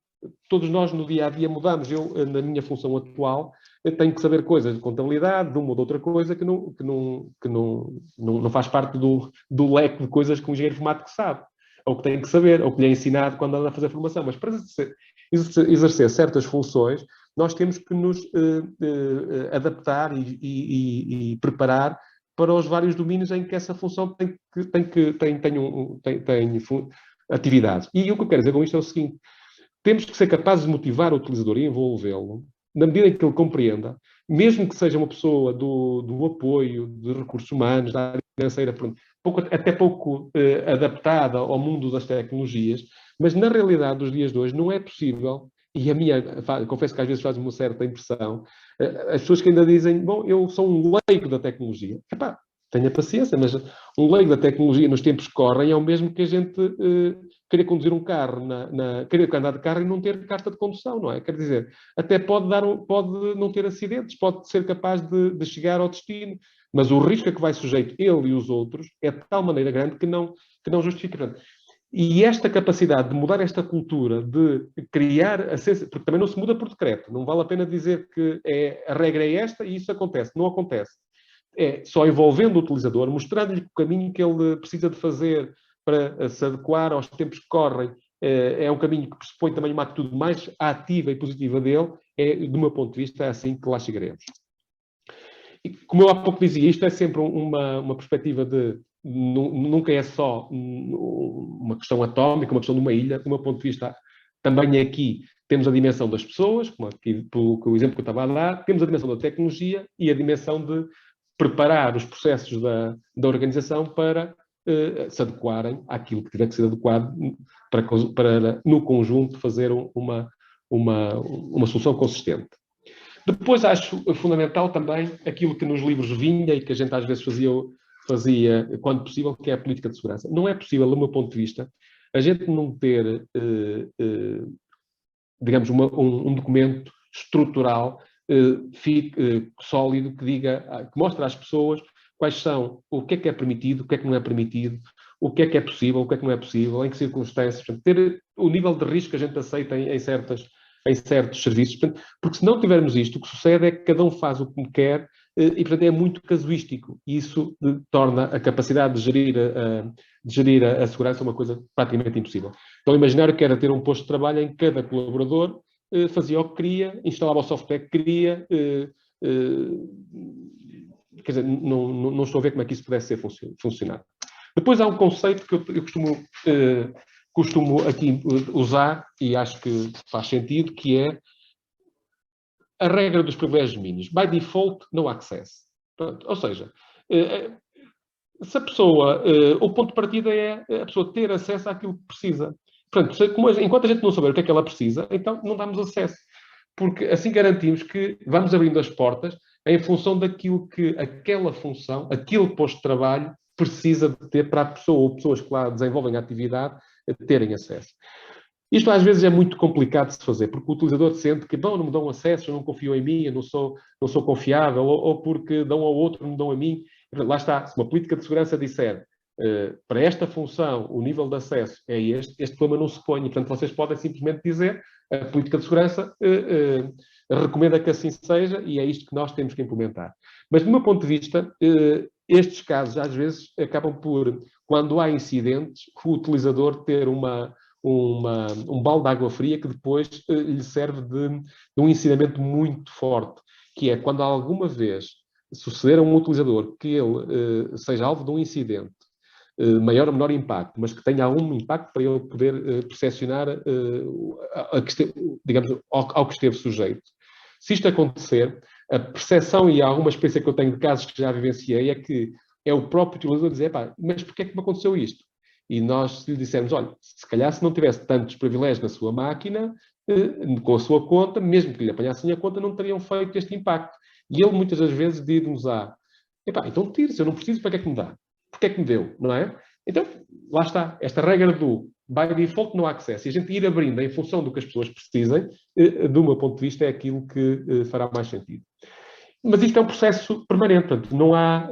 Todos nós no dia-a-dia mudamos. Eu, na minha função atual, eu tenho que saber coisas de contabilidade, de uma ou de outra coisa que não faz parte do leque de coisas que um engenheiro informático sabe, ou que tem que saber, ou que lhe é ensinado quando anda a fazer formação. Mas para exercer certas funções, nós temos que nos adaptar e preparar para os vários domínios em que essa função tem atividades. E o que eu quero dizer com isto é o seguinte: temos que ser capazes de motivar o utilizador e envolvê-lo, na medida em que ele compreenda mesmo que seja uma pessoa do apoio, de recursos humanos, da área financeira, até pouco adaptada ao mundo das tecnologias, mas na realidade dos dias de hoje não é possível, e confesso que às vezes faz uma certa impressão, as pessoas que ainda dizem, bom, eu sou um leigo da tecnologia. Epá, tenha paciência, mas um leigo da tecnologia nos tempos que correm é o mesmo que a gente querer conduzir um carro, querer andar de carro e não ter carta de condução, não é? Quer dizer, até pode não ter acidentes, pode ser capaz de chegar ao destino, mas o risco a que vai sujeito ele e os outros é de tal maneira grande que não justifica. E esta capacidade de mudar esta cultura, de criar a ciência, porque também não se muda por decreto, não vale a pena dizer que a regra é esta e isso acontece, não acontece. É só envolvendo o utilizador, mostrando-lhe o caminho que ele precisa de fazer para se adequar aos tempos que correm, é um caminho que pressupõe também uma atitude mais ativa e positiva dele, do meu ponto de vista, é assim que lá chegaremos. E, como eu há pouco dizia, isto é sempre uma perspectiva de... Nunca é só uma questão atómica, uma questão de uma ilha. Do meu ponto de vista, também aqui temos a dimensão das pessoas, como aqui, pelo exemplo que eu estava a dar, temos a dimensão da tecnologia e a dimensão de preparar os processos da organização para se adequarem àquilo que tiver que ser adequado para no conjunto, fazer uma solução consistente. Depois acho fundamental também aquilo que nos livros vinha e que a gente às vezes fazia quando possível, que é a política de segurança. Não é possível, do meu ponto de vista, a gente não ter, digamos, um documento estrutural, sólido, que mostra às pessoas quais são, o que é permitido, o que não é permitido, o que é possível, o que não é possível, em que circunstâncias, portanto, ter o nível de risco que a gente aceita em certos serviços, porque se não tivermos isto, o que sucede é que cada um faz o que quer e, portanto, é muito casuístico. E isso torna a capacidade de gerir a segurança uma coisa praticamente impossível. Então, imaginar que era ter um posto de trabalho em que cada colaborador fazia o que queria, instalava o software que queria, quer dizer, não estou a ver como é que isso pudesse funcionar. Depois há um conceito que eu costumo aqui usar, e acho que faz sentido, que é a regra dos privilégios mínimos. By default, no access. Pronto, ou seja, se a pessoa... o ponto de partida é a pessoa ter acesso àquilo que precisa. Portanto, enquanto a gente não souber o que é que ela precisa, então não damos acesso. Porque assim garantimos que vamos abrindo as portas em função daquilo que aquela função, aquele posto de trabalho precisa de ter para a pessoa ou pessoas que lá desenvolvem a atividade terem acesso. Isto às vezes é muito complicado de se fazer, porque o utilizador sente que, bom, não me dão acesso, eu não confio em mim, eu não sou confiável, ou porque dão ao outro, não dão a mim. Lá está, se uma política de segurança disser para esta função o nível de acesso é este problema não se põe. E, portanto, vocês podem simplesmente dizer a política de segurança recomenda que assim seja e é isto que nós temos que implementar. Mas, do meu ponto de vista, estes casos, às vezes, acabam por, quando há incidentes, o utilizador ter um balde de água fria que depois lhe serve de um ensinamento muito forte, que é quando alguma vez suceder a um utilizador que ele seja alvo de um incidente, maior ou menor impacto, mas que tenha algum impacto para ele poder percepcionar digamos, ao que esteve sujeito. Se isto acontecer, a percepção e alguma experiência que eu tenho de casos que já vivenciei é que é o próprio utilizador dizer, mas porquê é que me aconteceu isto? E nós, se lhe dissermos, olha, se calhar se não tivesse tantos privilégios na sua máquina, com a sua conta, mesmo que lhe apanhassem a conta, não teriam feito este impacto. E ele muitas das vezes diz-nos, então tire-se, eu não preciso, para que é que me dá? Porquê é que me deu, não é? Então, lá está, esta regra do by default no access, e a gente ir abrindo em função do que as pessoas precisem, do meu ponto de vista, é aquilo que fará mais sentido. Mas isto é um processo permanente, portanto, não há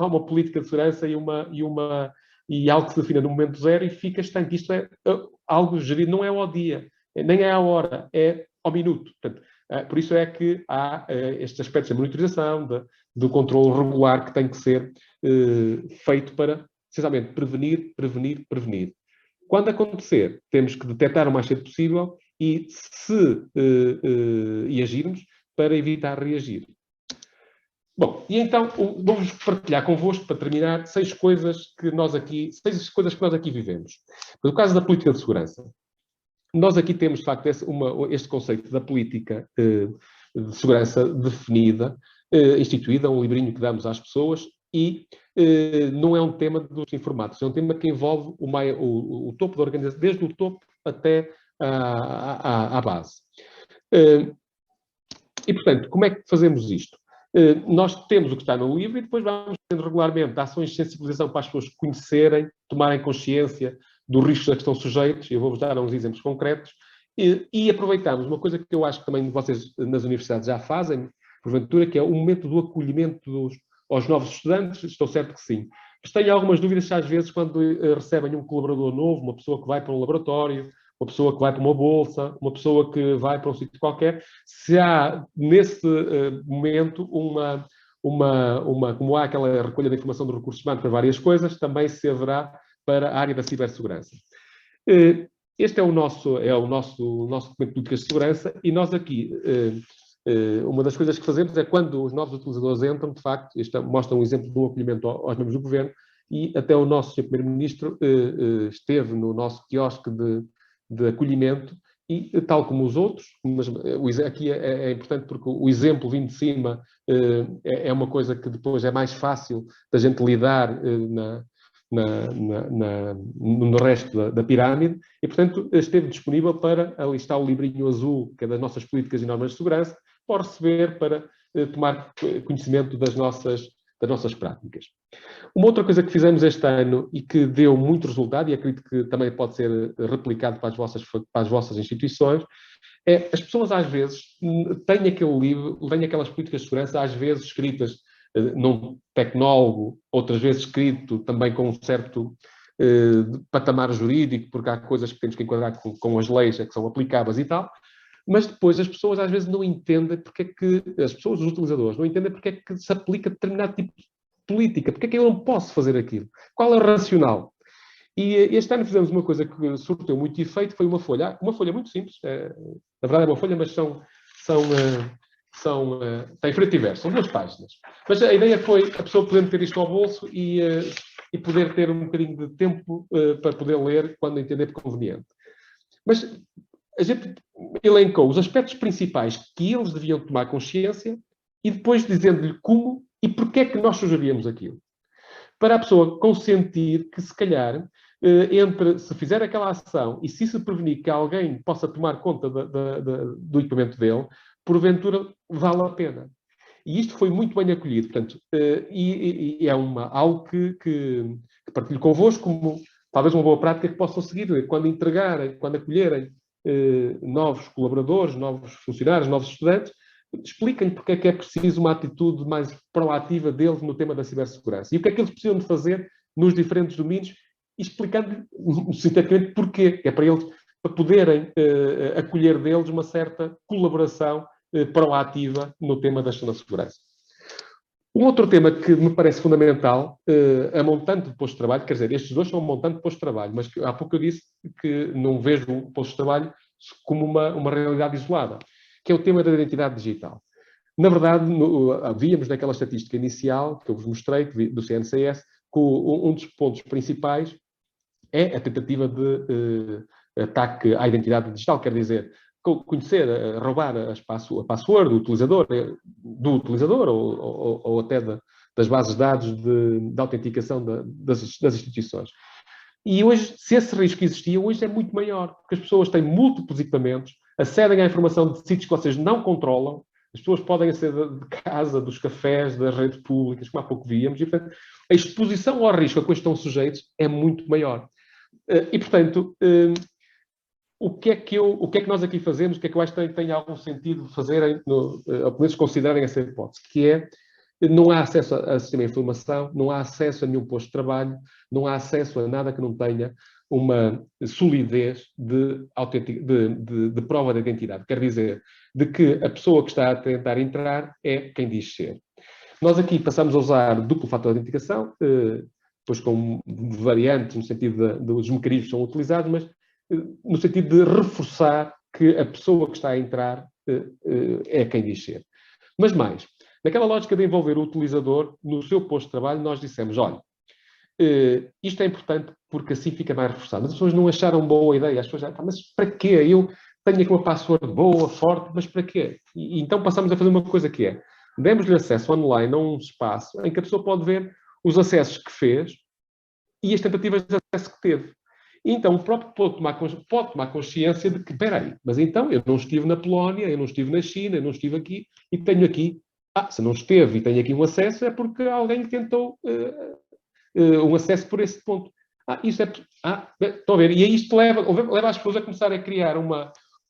uma política de segurança e algo que se defina no momento zero e fica estanque. Isto é algo gerido, não é ao dia, nem é à hora, é ao minuto. Portanto, por isso é que há estes aspectos da monitorização, do controle regular que tem que ser feito para, precisamente, prevenir. Quando acontecer, temos que detectar o mais cedo possível e agirmos para evitar reagir. Bom, e então vou-vos partilhar convosco, para terminar, 6 coisas que nós aqui vivemos. No caso da política de segurança, nós aqui temos, de facto, este conceito da política de segurança definida, instituída, um livrinho que damos às pessoas, e não é um tema dos informáticos, é um tema que envolve o topo da organização, desde o topo até à base. E, portanto, como é que fazemos isto? Nós temos o que está no livro e depois vamos tendo regularmente ações de sensibilização para as pessoas conhecerem, tomarem consciência dos riscos a que estão sujeitos. Eu vou-vos dar uns exemplos concretos. E aproveitamos uma coisa que eu acho que também vocês nas universidades já fazem, porventura, que é o momento do acolhimento aos novos estudantes. Estou certo que sim. Mas tenho algumas dúvidas, às vezes, quando recebem um colaborador novo, uma pessoa que vai para um laboratório, uma pessoa que vai para uma bolsa, uma pessoa que vai para um sítio qualquer, se há, nesse momento, como há aquela recolha de informação de recursos humanos para várias coisas, também se haverá para a área da cibersegurança. Este é o nosso documento de políticas de segurança, e nós aqui, uma das coisas que fazemos é quando os novos utilizadores entram, de facto, isto mostra um exemplo de um acolhimento aos membros do governo, e até o nosso Sr. Primeiro-Ministro esteve no nosso quiosque de acolhimento, e tal como os outros, mas aqui é importante porque o exemplo vindo de cima é uma coisa que depois é mais fácil da gente lidar no resto da pirâmide, e portanto esteve disponível para, ali está o livrinho azul, que é das nossas políticas e normas de segurança, para receber, para tomar conhecimento das nossas práticas. Uma outra coisa que fizemos este ano e que deu muito resultado, e acredito que também pode ser replicado para as vossas instituições, é as pessoas às vezes têm aquele livro, têm aquelas políticas de segurança, às vezes escritas num tecnólogo, outras vezes escrito também com um certo patamar jurídico, porque há coisas que temos que enquadrar com as leis que são aplicáveis e tal, mas depois as pessoas às vezes não entendem porque é que, as pessoas, os utilizadores, não entendem porque é que se aplica determinado tipo de política, porque é que eu não posso fazer aquilo? Qual é o racional? E este ano fizemos uma coisa que surtiu muito efeito, foi uma folha muito simples, na verdade é uma folha, mas tem frente e verso, são 2 páginas. Mas a ideia foi a pessoa poder meter isto ao bolso e poder ter um bocadinho de tempo para poder ler quando entender conveniente. Mas a gente elencou os aspectos principais que eles deviam tomar consciência e depois dizendo-lhe como e porque é que nós sugeríamos aquilo. Para a pessoa consentir que, se calhar, se fizer aquela ação e se prevenir que alguém possa tomar conta do equipamento dele, porventura vale a pena. E isto foi muito bem acolhido. Portanto, e é algo que partilho convosco como talvez uma boa prática que possam seguir quando entregarem, quando acolherem novos colaboradores, novos funcionários, novos estudantes, expliquem porque é que é preciso uma atitude mais proativa deles no tema da cibersegurança. E o que é que eles precisam de fazer nos diferentes domínios, explicando sinteticamente porquê. É para eles, para poderem acolher deles uma certa colaboração proativa no tema da segurança. Um outro tema que me parece fundamental, a montante de posto de trabalho, quer dizer, estes 2 são um montante de posto de trabalho, mas há pouco eu disse que não vejo o posto de trabalho como uma realidade isolada, que é o tema da identidade digital. Na verdade, víamos naquela estatística inicial que eu vos mostrei, do CNCS, que um dos pontos principais é a tentativa de ataque à identidade digital, quer dizer, conhecer, roubar a password do utilizador ou até das bases de dados de autenticação das instituições. E hoje, se esse risco existia, hoje é muito maior, porque as pessoas têm múltiplos equipamentos, acedem à informação de sítios que vocês não controlam, as pessoas podem aceder de casa, dos cafés, das redes públicas, como há pouco víamos, e, portanto, a exposição ao risco a que estão sujeitos é muito maior. E, portanto, o que é que nós aqui fazemos, o que é que eu acho que tem algum sentido fazerem, ou pelo menos considerarem essa hipótese, que é, não há acesso a sistema de informação, não há acesso a nenhum posto de trabalho, não há acesso a nada que não tenha uma solidez de prova de identidade. Quer dizer, de que a pessoa que está a tentar entrar é quem diz ser. Nós aqui passamos a usar duplo fator de autenticação, depois com variantes no sentido dos mecanismos que são utilizados, mas no sentido de reforçar que a pessoa que está a entrar é quem diz ser. Mas mais, naquela lógica de envolver o utilizador no seu posto de trabalho, nós dissemos, olha, isto é importante porque assim fica mais reforçado. Mas as pessoas não acharam boa ideia. As pessoas já, mas para quê? tenho aqui uma password boa, forte, mas para quê? E então passamos a fazer uma coisa que é, demos-lhe acesso online a um espaço em que a pessoa pode ver os acessos que fez e as tentativas de acesso que teve. E então o próprio pode tomar consciência de que, espera aí, mas então eu não estive na Polónia, eu não estive na China, eu não estive aqui e tenho aqui. Se não esteve e tenho aqui um acesso é porque alguém tentou um acesso por esse ponto. Isso é... estão a ver? E isto leva as pessoas a começar a criar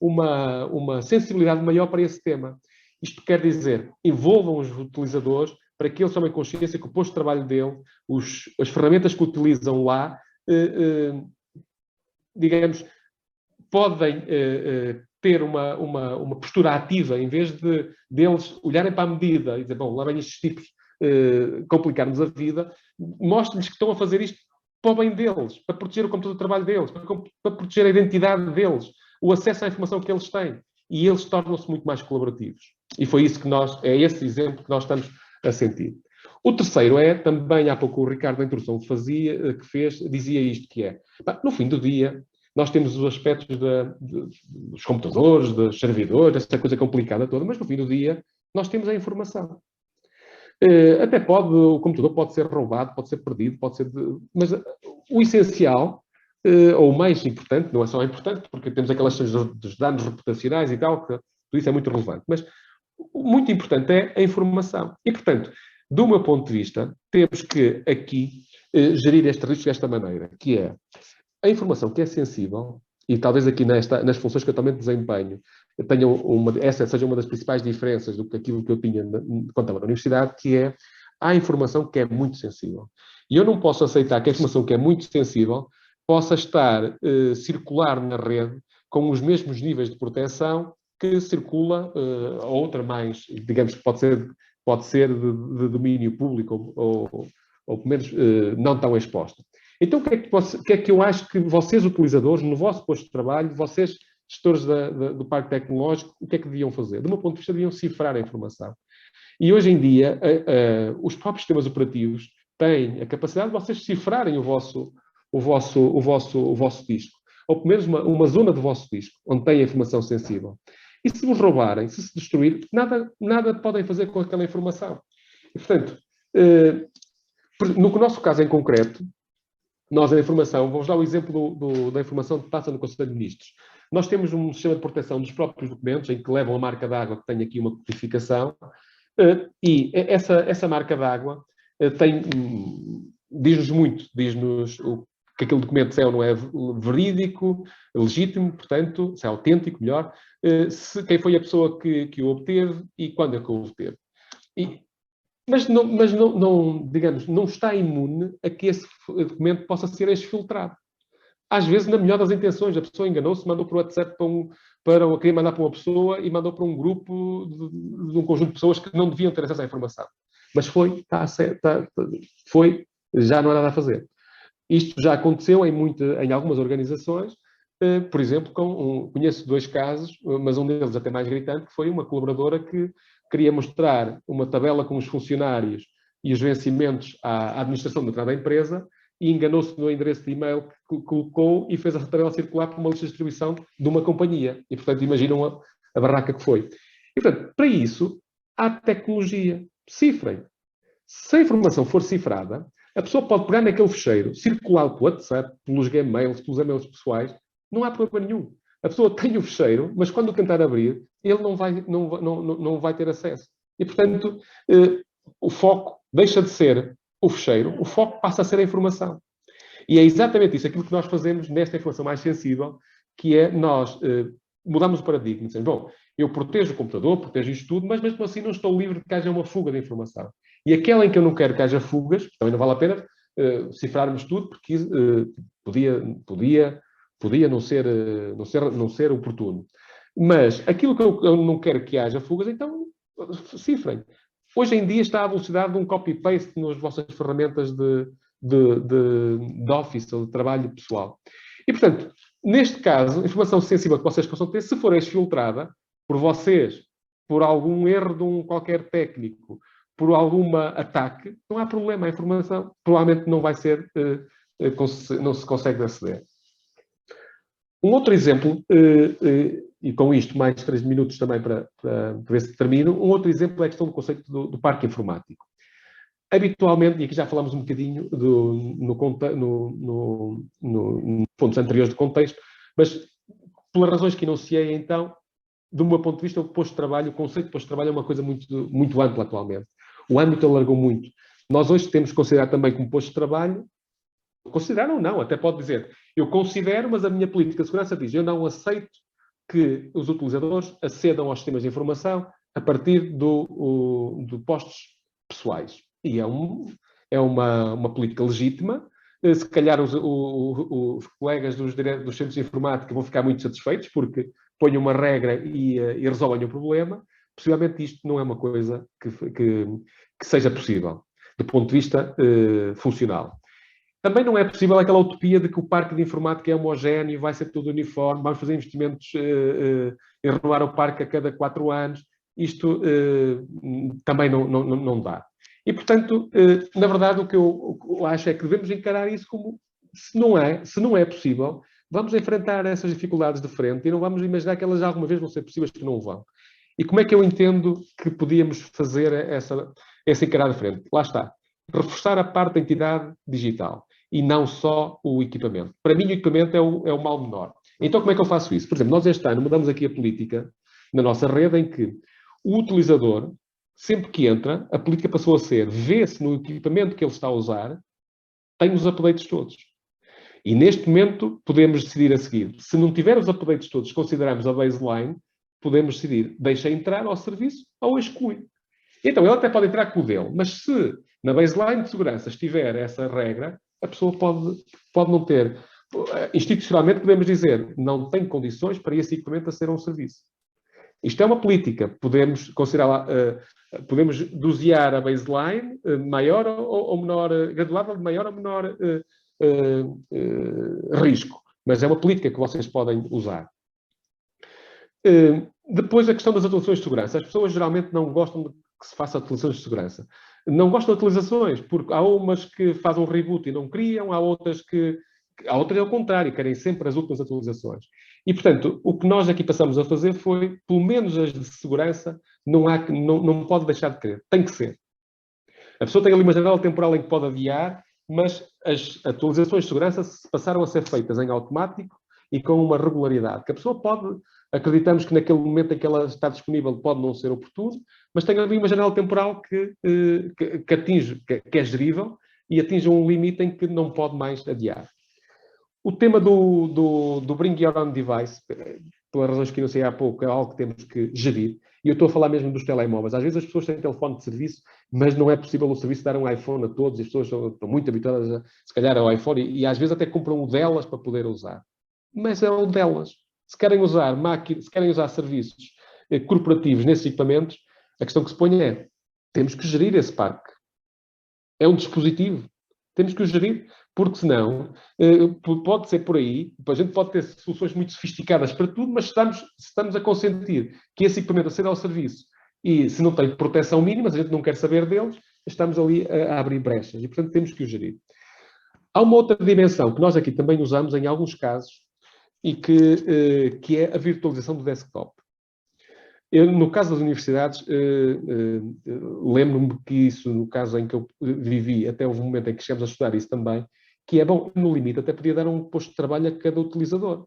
uma sensibilidade maior para esse tema. Isto quer dizer, envolvam os utilizadores para que eles tomem consciência que o posto de trabalho dele, as ferramentas que utilizam lá, digamos, podem ter uma postura ativa, em vez deles olharem para a medida e dizer, bom, lá vêm estes tipos complicar-nos a vida, mostrem-lhes que estão a fazer isto para o bem deles, para proteger o computador de trabalho deles, para proteger a identidade deles, o acesso à informação que eles têm. E eles tornam-se muito mais colaborativos. E foi isso que é esse exemplo que nós estamos a sentir. O terceiro é, também há pouco o Ricardo, na introdução dizia isto, que é, no fim do dia, nós temos os aspectos dos computadores, dos servidores, essa coisa complicada toda, mas no fim do dia, nós temos a informação. Até o computador pode ser roubado, pode ser perdido, mas o essencial, ou o mais importante, não é só importante, porque temos aquelas questões dos danos reputacionais e tal, que tudo isso é muito relevante, mas o muito importante é a informação. E, portanto, do meu ponto de vista, temos que aqui gerir este risco desta maneira, que é a informação que é sensível, e talvez aqui nas funções que eu também desempenho, essa seja uma das principais diferenças do que aquilo que eu tinha quando estava na universidade, que é a informação que é muito sensível. E eu não posso aceitar que a informação que é muito sensível possa circular na rede com os mesmos níveis de proteção que circula a outra mais, digamos que pode ser de domínio público ou pelo menos não tão exposta. Então, o que é que eu acho que vocês, utilizadores, no vosso posto de trabalho, vocês, gestores do parque tecnológico, o que é que deviam fazer? Do meu ponto de vista, deviam cifrar a informação. E hoje em dia, os próprios sistemas operativos têm a capacidade de vocês cifrarem o vosso disco, ou pelo menos uma zona do vosso disco, onde tem a informação sensível. E se vos roubarem, se destruir, nada podem fazer com aquela informação. E, portanto, no nosso caso em concreto, nós a informação, vamos dar o exemplo da informação que passa no Conselho de Ministros. Nós temos um sistema de proteção dos próprios documentos, em que levam a marca d'água, que tem aqui uma codificação, e essa marca d'água diz-nos muito, diz-nos que aquele documento se é ou não é verídico, legítimo, portanto, se é autêntico, melhor, quem foi a pessoa que o obteve e quando é que o obteve. Mas digamos, não está imune a que esse documento possa ser exfiltrado. Às vezes, na melhor das intenções, a pessoa enganou-se, mandou para o WhatsApp queria mandar para uma pessoa e mandou para um grupo de um conjunto de pessoas que não deviam ter acesso à informação. Mas já não há nada a fazer. Isto já aconteceu em algumas organizações, por exemplo, conheço 2 casos, mas um deles até mais gritante, que foi uma colaboradora que queria mostrar uma tabela com os funcionários e os vencimentos à administração da empresa e enganou-se no endereço de e-mail que colocou e fez a tabela circular para uma lista de distribuição de uma companhia. E, portanto, imaginam a barraca que foi. E, portanto, para isso, há tecnologia. Cifrem. Se a informação for cifrada, a pessoa pode pegar naquele fecheiro, circular pelo WhatsApp, pelos Gmails, pelos e-mails pessoais, não há problema nenhum. A pessoa tem o fecheiro, mas quando tentar abrir, ele não vai ter acesso. E, portanto, o foco deixa de ser o fecheiro, o foco passa a ser a informação. E é exatamente isso, aquilo que nós fazemos nesta informação mais sensível, que é nós mudamos o paradigma. Dizemos, bom, eu protejo o computador, protejo isto tudo, mas mesmo assim não estou livre de que haja uma fuga de informação. E aquela em que eu não quero que haja fugas, também não vale a pena cifrarmos tudo, porque podia não ser oportuno. Mas aquilo que eu não quero que haja fugas, então cifrem. Hoje em dia está à velocidade de um copy-paste nas vossas ferramentas de Office ou de trabalho pessoal. E, portanto, neste caso, a informação sensível que vocês possam ter, se for exfiltrada por vocês, por algum erro de qualquer técnico, por algum ataque, não há problema. A informação provavelmente não vai ser, não se consegue aceder. Um outro exemplo e com isto mais 3 minutos também para ver se termino, um outro exemplo é a questão do conceito do parque informático. Habitualmente, e aqui já falamos um bocadinho nos pontos anteriores de contexto, mas pelas razões que enunciei então, do meu ponto de vista, o posto de trabalho, o conceito de posto de trabalho é uma coisa muito, muito ampla atualmente. O âmbito alargou muito. Nós hoje temos que considerar também como posto de trabalho, considerar ou não, até pode dizer, eu considero, mas a minha política de segurança diz, eu não aceito que os utilizadores acedam aos sistemas de informação a partir de postos pessoais. E é uma política legítima. Se calhar os colegas dos centros de informática vão ficar muito satisfeitos porque põem uma regra e resolvem o problema. Possivelmente isto não é uma coisa que seja possível, do ponto de vista funcional. Também não é possível aquela utopia de que o parque de informática é homogéneo, vai ser tudo uniforme, vamos fazer investimentos em renovar o parque a cada 4 anos. Isto também não dá. E, portanto, na verdade, o que eu acho é que devemos encarar isso como, se não é possível, vamos enfrentar essas dificuldades de frente e não vamos imaginar que elas alguma vez vão ser possíveis, que não vão. E como é que eu entendo que podíamos fazer essa encarada de frente? Lá está. Reforçar a parte da entidade digital e não só o equipamento. Para mim, o equipamento é o mal menor. Então, como é que eu faço isso? Por exemplo, nós este ano mudamos aqui a política na nossa rede em que o utilizador, sempre que entra, a política passou a ser, vê-se no equipamento que ele está a usar, tem os updates todos. E neste momento podemos decidir a seguir. Se não tiver os updates todos, consideramos a baseline, podemos decidir, deixa entrar ao serviço ou exclui. Então, ele até pode entrar com o dele, mas se na baseline de segurança estiver essa regra, a pessoa pode não ter. Institucionalmente podemos dizer, não tem condições para esse equipamento a ser um serviço. Isto é uma política. Podemos considerar, podemos dosear a baseline maior ou menor, graduada de maior ou menor risco. Mas é uma política que vocês podem usar. Depois, a questão das atualizações de segurança. As pessoas geralmente não gostam de que se faça atualizações de segurança. Não gostam de atualizações, porque há umas que fazem um reboot e não criam, há outras ao contrário, querem sempre as últimas atualizações. E, portanto, o que nós aqui passamos a fazer foi, pelo menos as de segurança, não pode deixar de querer. Tem que ser. A pessoa tem ali uma janela temporal em que pode adiar, mas as atualizações de segurança passaram a ser feitas em automático e com uma regularidade. Que a pessoa pode, acreditamos que naquele momento em que ela está disponível pode não ser oportuno, mas tem ali uma janela temporal que atinge, que é gerível e atinge um limite em que não pode mais adiar. O tema do Bring Your Own Device, pelas razões que eu sei há pouco, é algo que temos que gerir. E eu estou a falar mesmo dos telemóveis. Às vezes as pessoas têm telefone de serviço, mas não é possível o serviço dar um iPhone a todos. As pessoas estão muito habituadas, se calhar, ao iPhone e às vezes até compram o delas para poder usar. Mas é o delas. Se querem usar máquinas, se querem usar serviços corporativos nesses equipamentos, a questão que se põe é, temos que gerir esse parque. É um dispositivo. Temos que o gerir, porque senão pode ser por aí, a gente pode ter soluções muito sofisticadas para tudo, mas estamos a consentir que esse equipamento aceda ao serviço e se não tem proteção mínima, se a gente não quer saber deles, estamos ali a abrir brechas e, portanto, temos que o gerir. Há uma outra dimensão que nós aqui também usamos em alguns casos e que é a virtualização do desktop. No caso das universidades, lembro-me que isso, no caso em que eu vivi, até houve um momento em que chegamos a estudar isso também, que é bom, no limite, até podia dar um posto de trabalho a cada utilizador.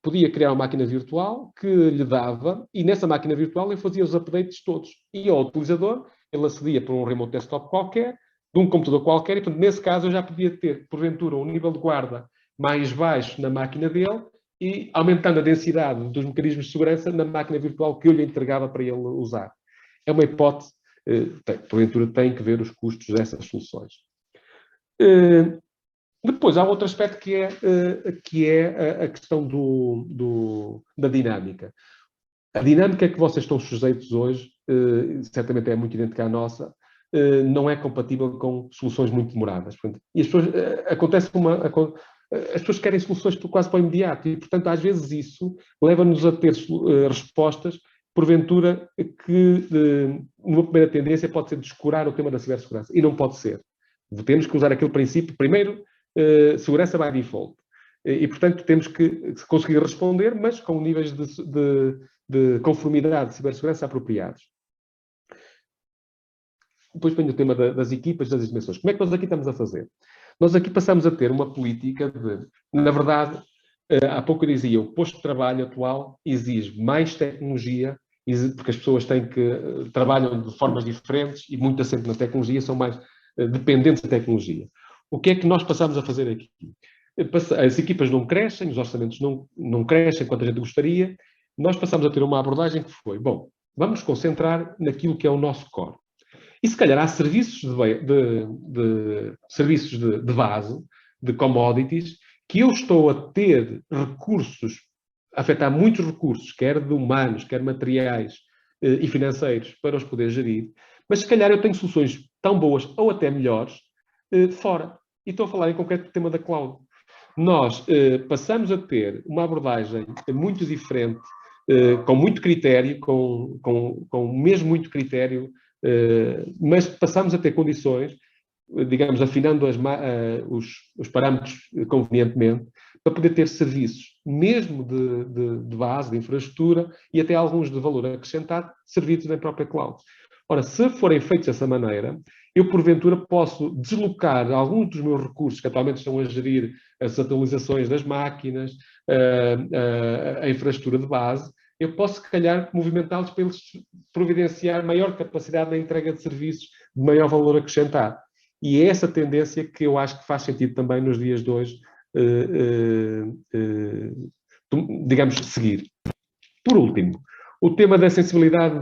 Podia criar uma máquina virtual que lhe dava, e nessa máquina virtual ele fazia os updates todos. E ao utilizador, ele acedia por um remote desktop qualquer, de um computador qualquer, e portanto, nesse caso eu já podia ter, porventura, um nível de guarda mais baixo na máquina dele, e aumentando a densidade dos mecanismos de segurança na máquina virtual que eu lhe entregava para ele usar. É uma hipótese, porventura tem que ver os custos dessas soluções. Depois, há outro aspecto que é a questão da dinâmica. A dinâmica que vocês estão sujeitos hoje, certamente é muito idêntica à nossa, não é compatível com soluções muito demoradas. Portanto, e as pessoas, as pessoas querem soluções quase para o imediato e, portanto, às vezes isso leva-nos a ter respostas, porventura, que numa primeira tendência pode ser descurar o tema da cibersegurança. E não pode ser. Temos que usar aquele princípio, primeiro, segurança by default. E, portanto, temos que conseguir responder, mas com níveis de conformidade de cibersegurança apropriados. Depois vem o tema das equipas, das dimensões. Como é que nós aqui estamos a fazer? Nós aqui passamos a ter uma política de, na verdade, há pouco eu dizia, o posto de trabalho atual exige mais tecnologia, porque as pessoas trabalham de formas diferentes e muito assente na tecnologia, são mais dependentes da tecnologia. O que é que nós passamos a fazer aqui? As equipas não crescem, os orçamentos não crescem quanto a gente gostaria. Nós passamos a ter uma abordagem que foi, bom, vamos concentrar naquilo que é o nosso core. E se calhar há serviços serviços de base, de commodities, que eu estou a ter recursos, a afetar muitos recursos, quer de humanos, quer materiais e financeiros, para os poder gerir, mas se calhar eu tenho soluções tão boas ou até melhores fora. E estou a falar em concreto do tema da cloud. Nós passamos a ter uma abordagem muito diferente, com muito critério, com mesmo muito critério, mas passamos a ter condições, digamos, afinando os parâmetros convenientemente, para poder ter serviços, mesmo de base, de infraestrutura, e até alguns de valor acrescentado, servidos na própria cloud. Ora, se forem feitos dessa maneira, eu, porventura, posso deslocar alguns dos meus recursos, que atualmente estão a gerir as atualizações das máquinas, a infraestrutura de base, eu posso, se calhar, movimentá-los para eles providenciar maior capacidade na entrega de serviços de maior valor acrescentado. E é essa tendência que eu acho que faz sentido também nos dias de hoje, digamos, seguir. Por último, o tema da sensibilidade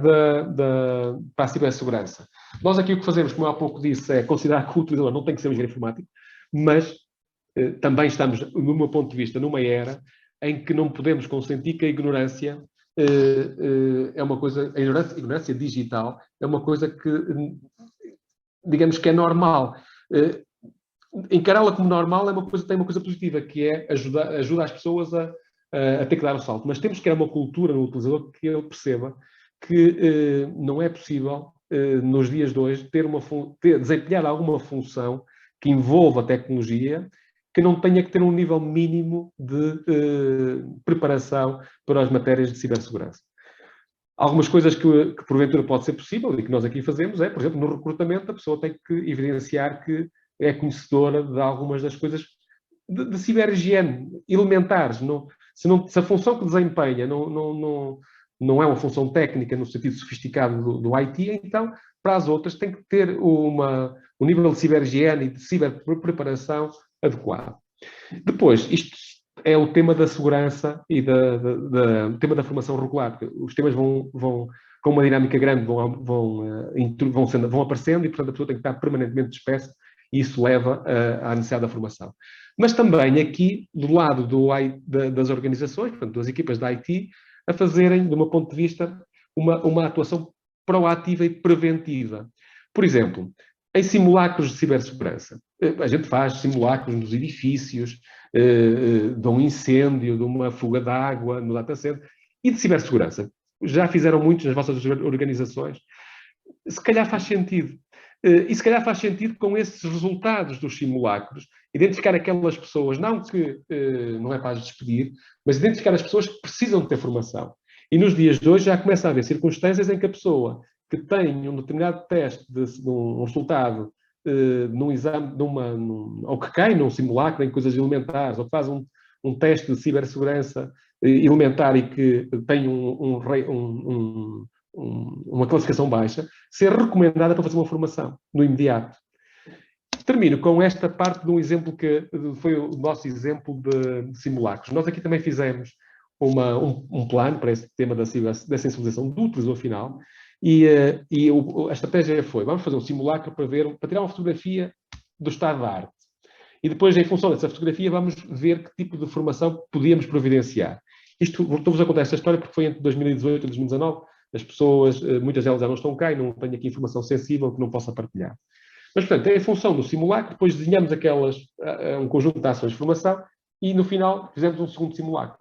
para a cibersegurança. Nós aqui o que fazemos, como eu há pouco disse, é considerar que o utilizador não tem que ser um engenheiro informático, mas também estamos, no meu ponto de vista, numa era em que não podemos consentir que a ignorância é uma coisa, a ignorância digital é uma coisa que, digamos que é normal. Encará-la como normal tem uma coisa positiva, que é ajuda as pessoas a ter que dar o salto. Mas temos que criar uma cultura no utilizador que ele perceba que não é possível, nos dias de hoje, desempenhar alguma função que envolva a tecnologia que não tenha que ter um nível mínimo de preparação para as matérias de cibersegurança. Algumas coisas que porventura pode ser possível e que nós aqui fazemos por exemplo, no recrutamento a pessoa tem que evidenciar que é conhecedora de algumas das coisas de ciberhigiene elementares. Se a função que desempenha não é uma função técnica no sentido sofisticado do IT, então, para as outras, tem que ter um nível de ciberhigiene e de ciberpreparação adequado. Depois, isto é o tema da segurança e o tema da formação regular. Os temas vão com uma dinâmica grande, vão aparecendo e, portanto, a pessoa tem que estar permanentemente dispersa e isso leva à necessidade da formação. Mas também aqui, do lado das organizações, portanto, das equipas da IT, a fazerem, do meu ponto de vista, uma atuação proativa e preventiva. Por exemplo, em simulacros de cibersegurança. A gente faz simulacros nos edifícios, de um incêndio, de uma fuga de água no data center, e de cibersegurança. Já fizeram muitos nas vossas organizações. Se calhar faz sentido. E se calhar faz sentido com esses resultados dos simulacros, identificar aquelas pessoas, não que não é para as despedir, mas identificar as pessoas que precisam de ter formação. E nos dias de hoje já começa a haver circunstâncias em que a pessoa que tem um determinado teste de um resultado num exame, ou que cai num simulacro em coisas elementares, ou que faz um teste de cibersegurança elementar e que tem uma classificação baixa, ser recomendada para fazer uma formação no imediato. Termino com esta parte de um exemplo que foi o nosso exemplo de simulacros. Nós aqui também fizemos um plano para esse tema da sensibilização do utilizador final e a estratégia foi, vamos fazer um simulacro para tirar uma fotografia do estado da arte. E depois, em função dessa fotografia, vamos ver que tipo de formação podíamos providenciar. Isto, voltou-vos a contar esta história porque foi entre 2018 e 2019. As pessoas, muitas delas já não estão cá e não tenho aqui informação sensível que não possa partilhar. Mas, portanto, em função do simulacro, depois desenhamos um conjunto de ações de formação e, no final, fizemos um segundo simulacro.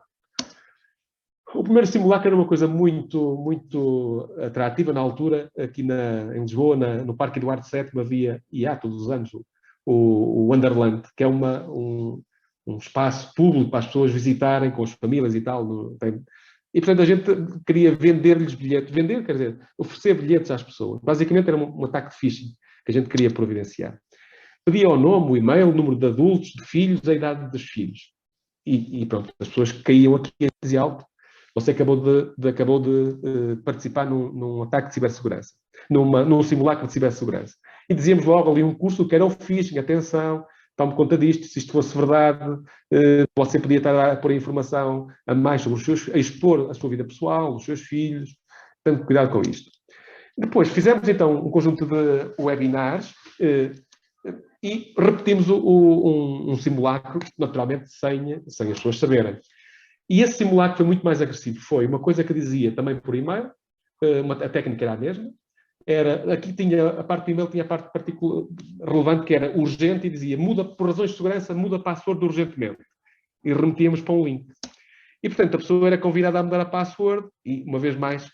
O primeiro simulacro era uma coisa muito, muito atrativa na altura, aqui em Lisboa, no Parque Eduardo VII, havia, e há todos os anos, o Wonderland, que é um um espaço público para as pessoas visitarem com as famílias e tal. E, portanto, a gente queria vender-lhes bilhetes, vender, quer dizer, oferecer bilhetes às pessoas. Basicamente era um ataque de phishing que a gente queria providenciar. Pedia o nome, o e-mail, o número de adultos, de filhos, a idade dos filhos. E pronto, as pessoas caíam aqui a dizer alto. Você acabou de participar num ataque de cibersegurança, num simulacro de cibersegurança. E dizíamos logo ali um curso que era o phishing, atenção, tome conta disto, se isto fosse verdade, você podia estar a pôr a informação a mais sobre os seus, a expor a sua vida pessoal, os seus filhos, portanto, cuidado com isto. Depois fizemos então um conjunto de webinars e repetimos um simulacro, naturalmente sem as pessoas saberem. E esse simulacro foi muito mais agressivo. Foi uma coisa que dizia também por e-mail, a técnica era a mesma. Aqui tinha a parte do e-mail, tinha a parte relevante que era urgente e dizia muda por razões de segurança, muda a password urgentemente. E remetíamos para um link. E, portanto, a pessoa era convidada a mudar a password e, uma vez mais,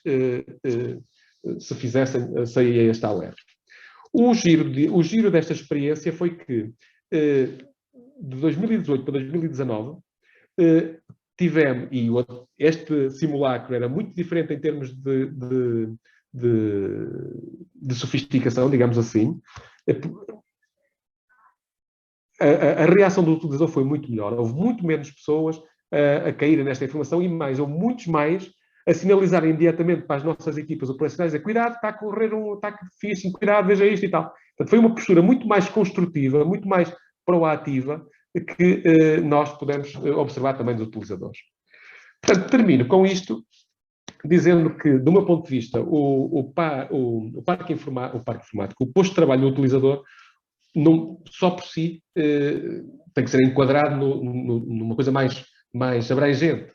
se fizessem, saía este alerta. O giro desta experiência foi que, de 2018 para 2019, tivemos, e este simulacro era muito diferente em termos de sofisticação, digamos assim. A reação do utilizador foi muito melhor. Houve muito menos pessoas a caírem nesta informação e houve muitos mais a sinalizarem diretamente para as nossas equipas operacionais a cuidado, está a correr um ataque de phishing, cuidado, veja isto e tal. Portanto, foi uma postura muito mais construtiva, muito mais proativa que nós podemos observar também dos utilizadores. Portanto, termino com isto, dizendo que, do meu ponto de vista, o parque informático, o posto de trabalho do utilizador, só por si, tem que ser enquadrado numa coisa mais abrangente.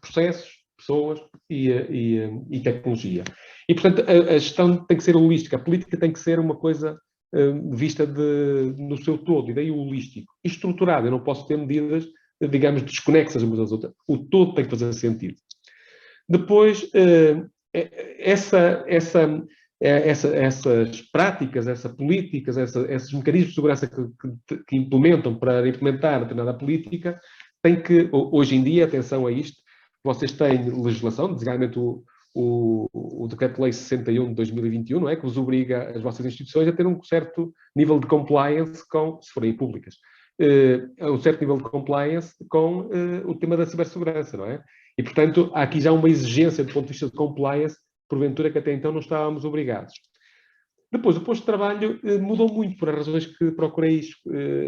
Processos, pessoas e tecnologia. E, portanto, a gestão tem que ser holística, a política tem que ser uma coisa vista no seu todo, e daí o holístico. E estruturado, eu não posso ter medidas, digamos, desconexas umas das outras. O todo tem que fazer sentido. Depois, essas práticas, essas políticas, esses mecanismos de segurança que implementam para implementar determinada política, tem que, hoje em dia, atenção a isto, vocês têm legislação, designadamente o Decreto-Lei 61 de 2021, não é? Que vos obriga as vossas instituições a ter um certo nível de compliance se forem públicas, um certo nível de compliance com o tema da cibersegurança, não é? E, portanto, há aqui já uma exigência do ponto de vista de compliance, porventura que até então não estávamos obrigados. Depois, o posto de trabalho mudou muito por as razões que procurei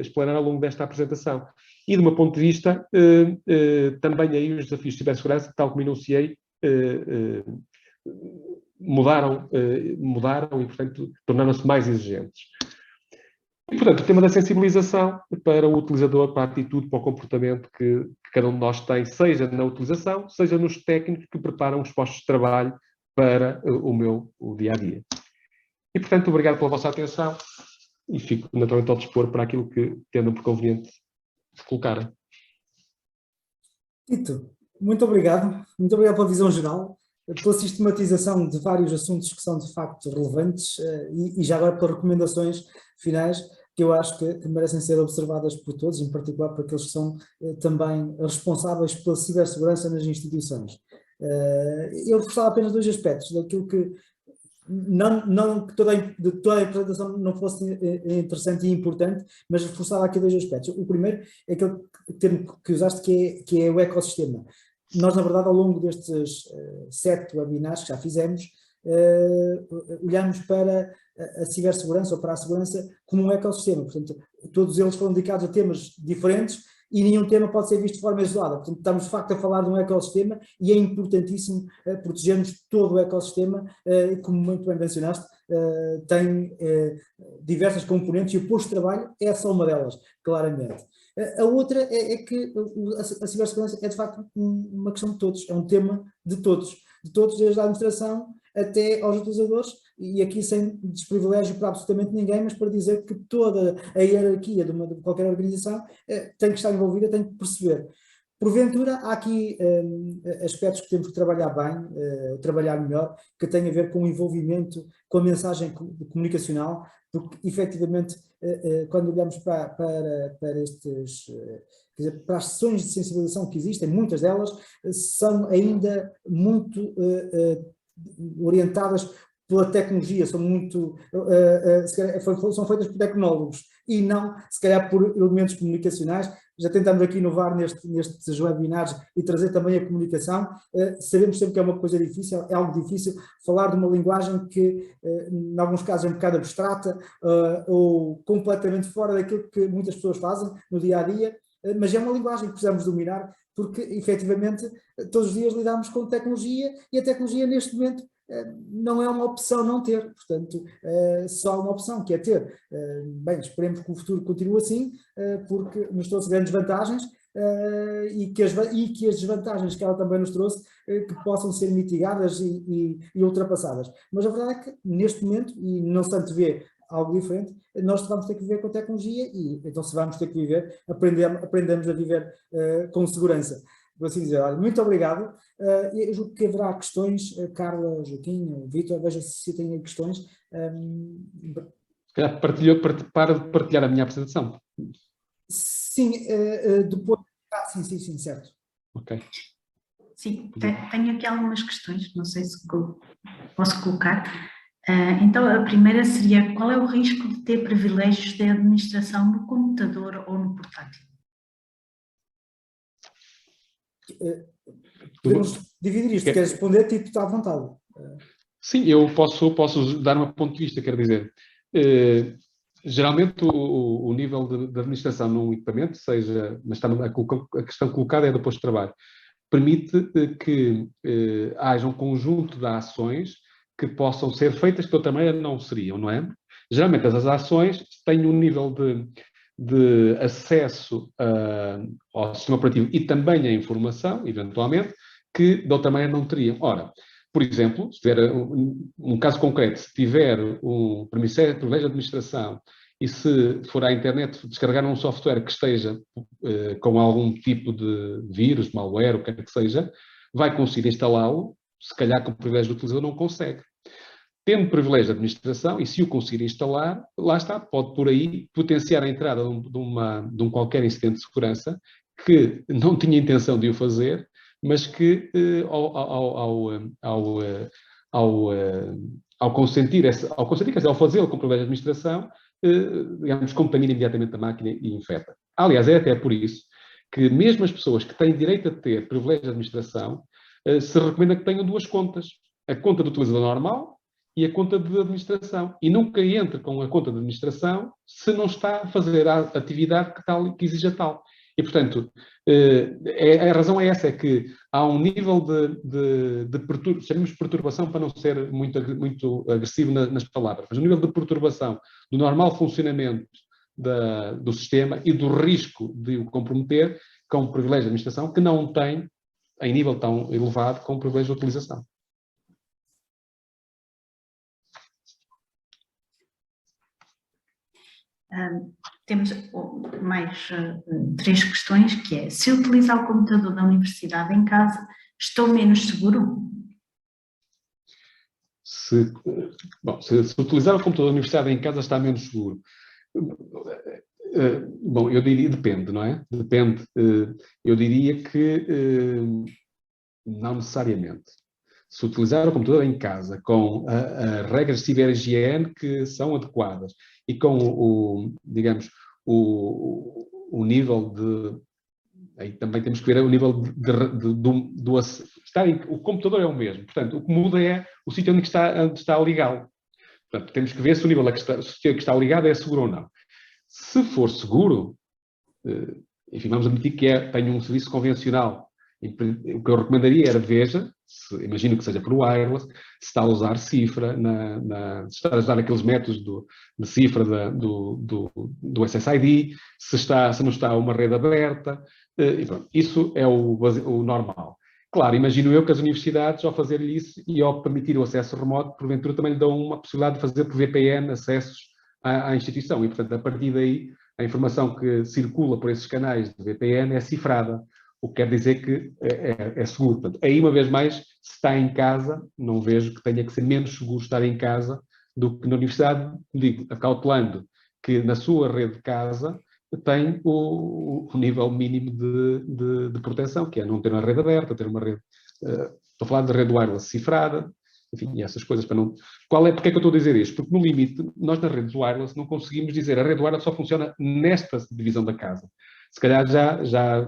explanar ao longo desta apresentação. E, do meu ponto de vista, também aí os desafios de cibersegurança, tal como enunciei, mudaram e, portanto, tornaram-se mais exigentes. E, portanto, o tema da sensibilização para o utilizador, para a atitude, para o comportamento que cada um de nós tem, seja na utilização, seja nos técnicos que preparam os postos de trabalho para o dia-a-dia. E, portanto, obrigado pela vossa atenção e fico naturalmente ao dispor para aquilo que entendam por conveniente colocarem. Tito, muito obrigado pela visão geral, pela sistematização de vários assuntos que são de facto relevantes e já agora pelas recomendações finais que eu acho que merecem ser observadas por todos, em particular por aqueles que são também responsáveis pela cibersegurança nas instituições. Eu reforçava apenas dois aspectos daquilo que não que toda a apresentação não fosse interessante e importante, mas reforçava aqui dois aspectos. O primeiro é aquele termo que usaste, que é o ecossistema. Nós, na verdade, ao longo destes 7 webinars que já fizemos, olhamos para a cibersegurança ou para a segurança como um ecossistema. Portanto, todos eles foram dedicados a temas diferentes e nenhum tema pode ser visto de forma isolada. Portanto, estamos de facto a falar de um ecossistema e é importantíssimo protegermos todo o ecossistema, como muito bem mencionaste, tem diversas componentes e o posto de trabalho é só uma delas, claramente. A outra é que a cibersegurança é de facto uma questão de todos, é um tema de todos, desde a administração até aos utilizadores, e aqui sem desprivilégio para absolutamente ninguém, mas para dizer que toda a hierarquia de qualquer organização tem que estar envolvida, tem que perceber Porventura, há aqui aspectos que temos que trabalhar bem, trabalhar melhor, que têm a ver com o envolvimento com a mensagem comunicacional, porque efetivamente, quando olhamos para estes, quer dizer, para as sessões de sensibilização que existem, muitas delas são ainda muito orientadas pela tecnologia, são muito, são feitas por tecnólogos e não, se calhar, por elementos comunicacionais. Já tentamos aqui inovar nestes webinars e trazer também a comunicação. Sabemos sempre que é uma coisa difícil, é algo difícil falar de uma linguagem que, em alguns casos, é um bocado abstrata ou completamente fora daquilo que muitas pessoas fazem no dia-a-dia, mas é uma linguagem que precisamos dominar, porque, efetivamente, todos os dias lidamos com tecnologia e a tecnologia, neste momento, não é uma opção não ter, portanto, só uma opção, que é ter. Bem, esperemos que o futuro continue assim, porque nos trouxe grandes vantagens e que as desvantagens que ela também nos trouxe, que possam ser mitigadas e ultrapassadas. Mas a verdade é que, neste momento, e não se antevê algo diferente, nós vamos ter que viver com a tecnologia e, então, se vamos ter que viver, aprendemos a viver com segurança. Vou assim dizer. Olha, muito obrigado. Eu julgo que haverá questões, Carla, Joaquim, Vítor, veja se têm questões. Se calhar para de partilhar a minha apresentação. Sim, depois. Sim, certo. Ok. Sim, tenho aqui algumas questões, não sei se posso colocar. Então, a primeira seria: qual é o risco de ter privilégios de administração no computador ou no portátil? Podemos dividir isto. Queres responder? Tipo, está à vontade. Sim, eu posso dar um ponto de vista, quero dizer. Geralmente o nível de administração num equipamento, mas está a questão colocada é do posto de trabalho, permite que haja um conjunto de ações que possam ser feitas que de outra maneira não seriam, não é? Geralmente as ações têm um nível de acesso ao sistema operativo e também à informação, eventualmente, que de outra maneira não teriam. Ora, por exemplo, se tiver um caso concreto, se tiver um privilégio de administração e se for à internet descarregar um software que esteja com algum tipo de vírus, malware, o que quer que seja, vai conseguir instalá-lo, se calhar com o privilégio do utilizador não consegue. Tendo privilégio de administração, e se o conseguir instalar, lá está, pode por aí potenciar a entrada de um qualquer incidente de segurança que não tinha intenção de o fazer, mas que ao consentir, ao fazê-lo com privilégio de administração, digamos, contamina imediatamente a máquina e infecta. Aliás, é até por isso que mesmo as pessoas que têm direito a ter privilégio de administração, se recomenda que tenham duas contas. A conta do utilizador normal e a conta de administração. E nunca entre com a conta de administração se não está a fazer a atividade que exija tal. E, portanto, a razão é essa, é que há um nível chamemos de perturbação para não ser muito agressivo nas palavras, mas um nível de perturbação do normal funcionamento do sistema e do risco de o comprometer com o privilégio de administração que não tem em nível tão elevado com o privilégio de utilização. Temos mais 3 questões, que é: se utilizar o computador da universidade em casa, estou menos seguro? Se utilizar o computador da universidade em casa está menos seguro. Bom, eu diria, depende, não é? Depende. Eu diria que não necessariamente. Se utilizar o computador em casa com as regras de ciberhigiene que são adequadas e com digamos, o nível de... Aí também temos que ver o nível o computador é o mesmo, portanto, o que muda é o sítio onde está ligado. Portanto, temos que ver se o nível que está ligado é seguro ou não. Se for seguro, enfim, vamos admitir que tem um serviço convencional. O que eu recomendaria era, veja, imagino que seja por wireless, se está a usar cifra, se está a usar aqueles métodos de cifra do SSID, se não está uma rede aberta, e pronto, isso é o normal. Claro, imagino eu que as universidades, ao fazer-lhe isso e ao permitir o acesso remoto, porventura também lhe dão uma possibilidade de fazer por VPN acessos à instituição, e portanto, a partir daí, a informação que circula por esses canais de VPN é cifrada. o que quer dizer que é seguro. Portanto, aí, uma vez mais, se está em casa, não vejo que tenha que ser menos seguro estar em casa do que na universidade, digo, acautelando que na sua rede de casa tem o nível mínimo de proteção, que é não ter uma rede aberta, ter uma rede... estou a falar de rede wireless cifrada, enfim, essas coisas para não... Porque é que eu estou a dizer isto? Porque, no limite, nós nas redes wireless não conseguimos dizer a rede wireless só funciona nesta divisão da casa. Se calhar já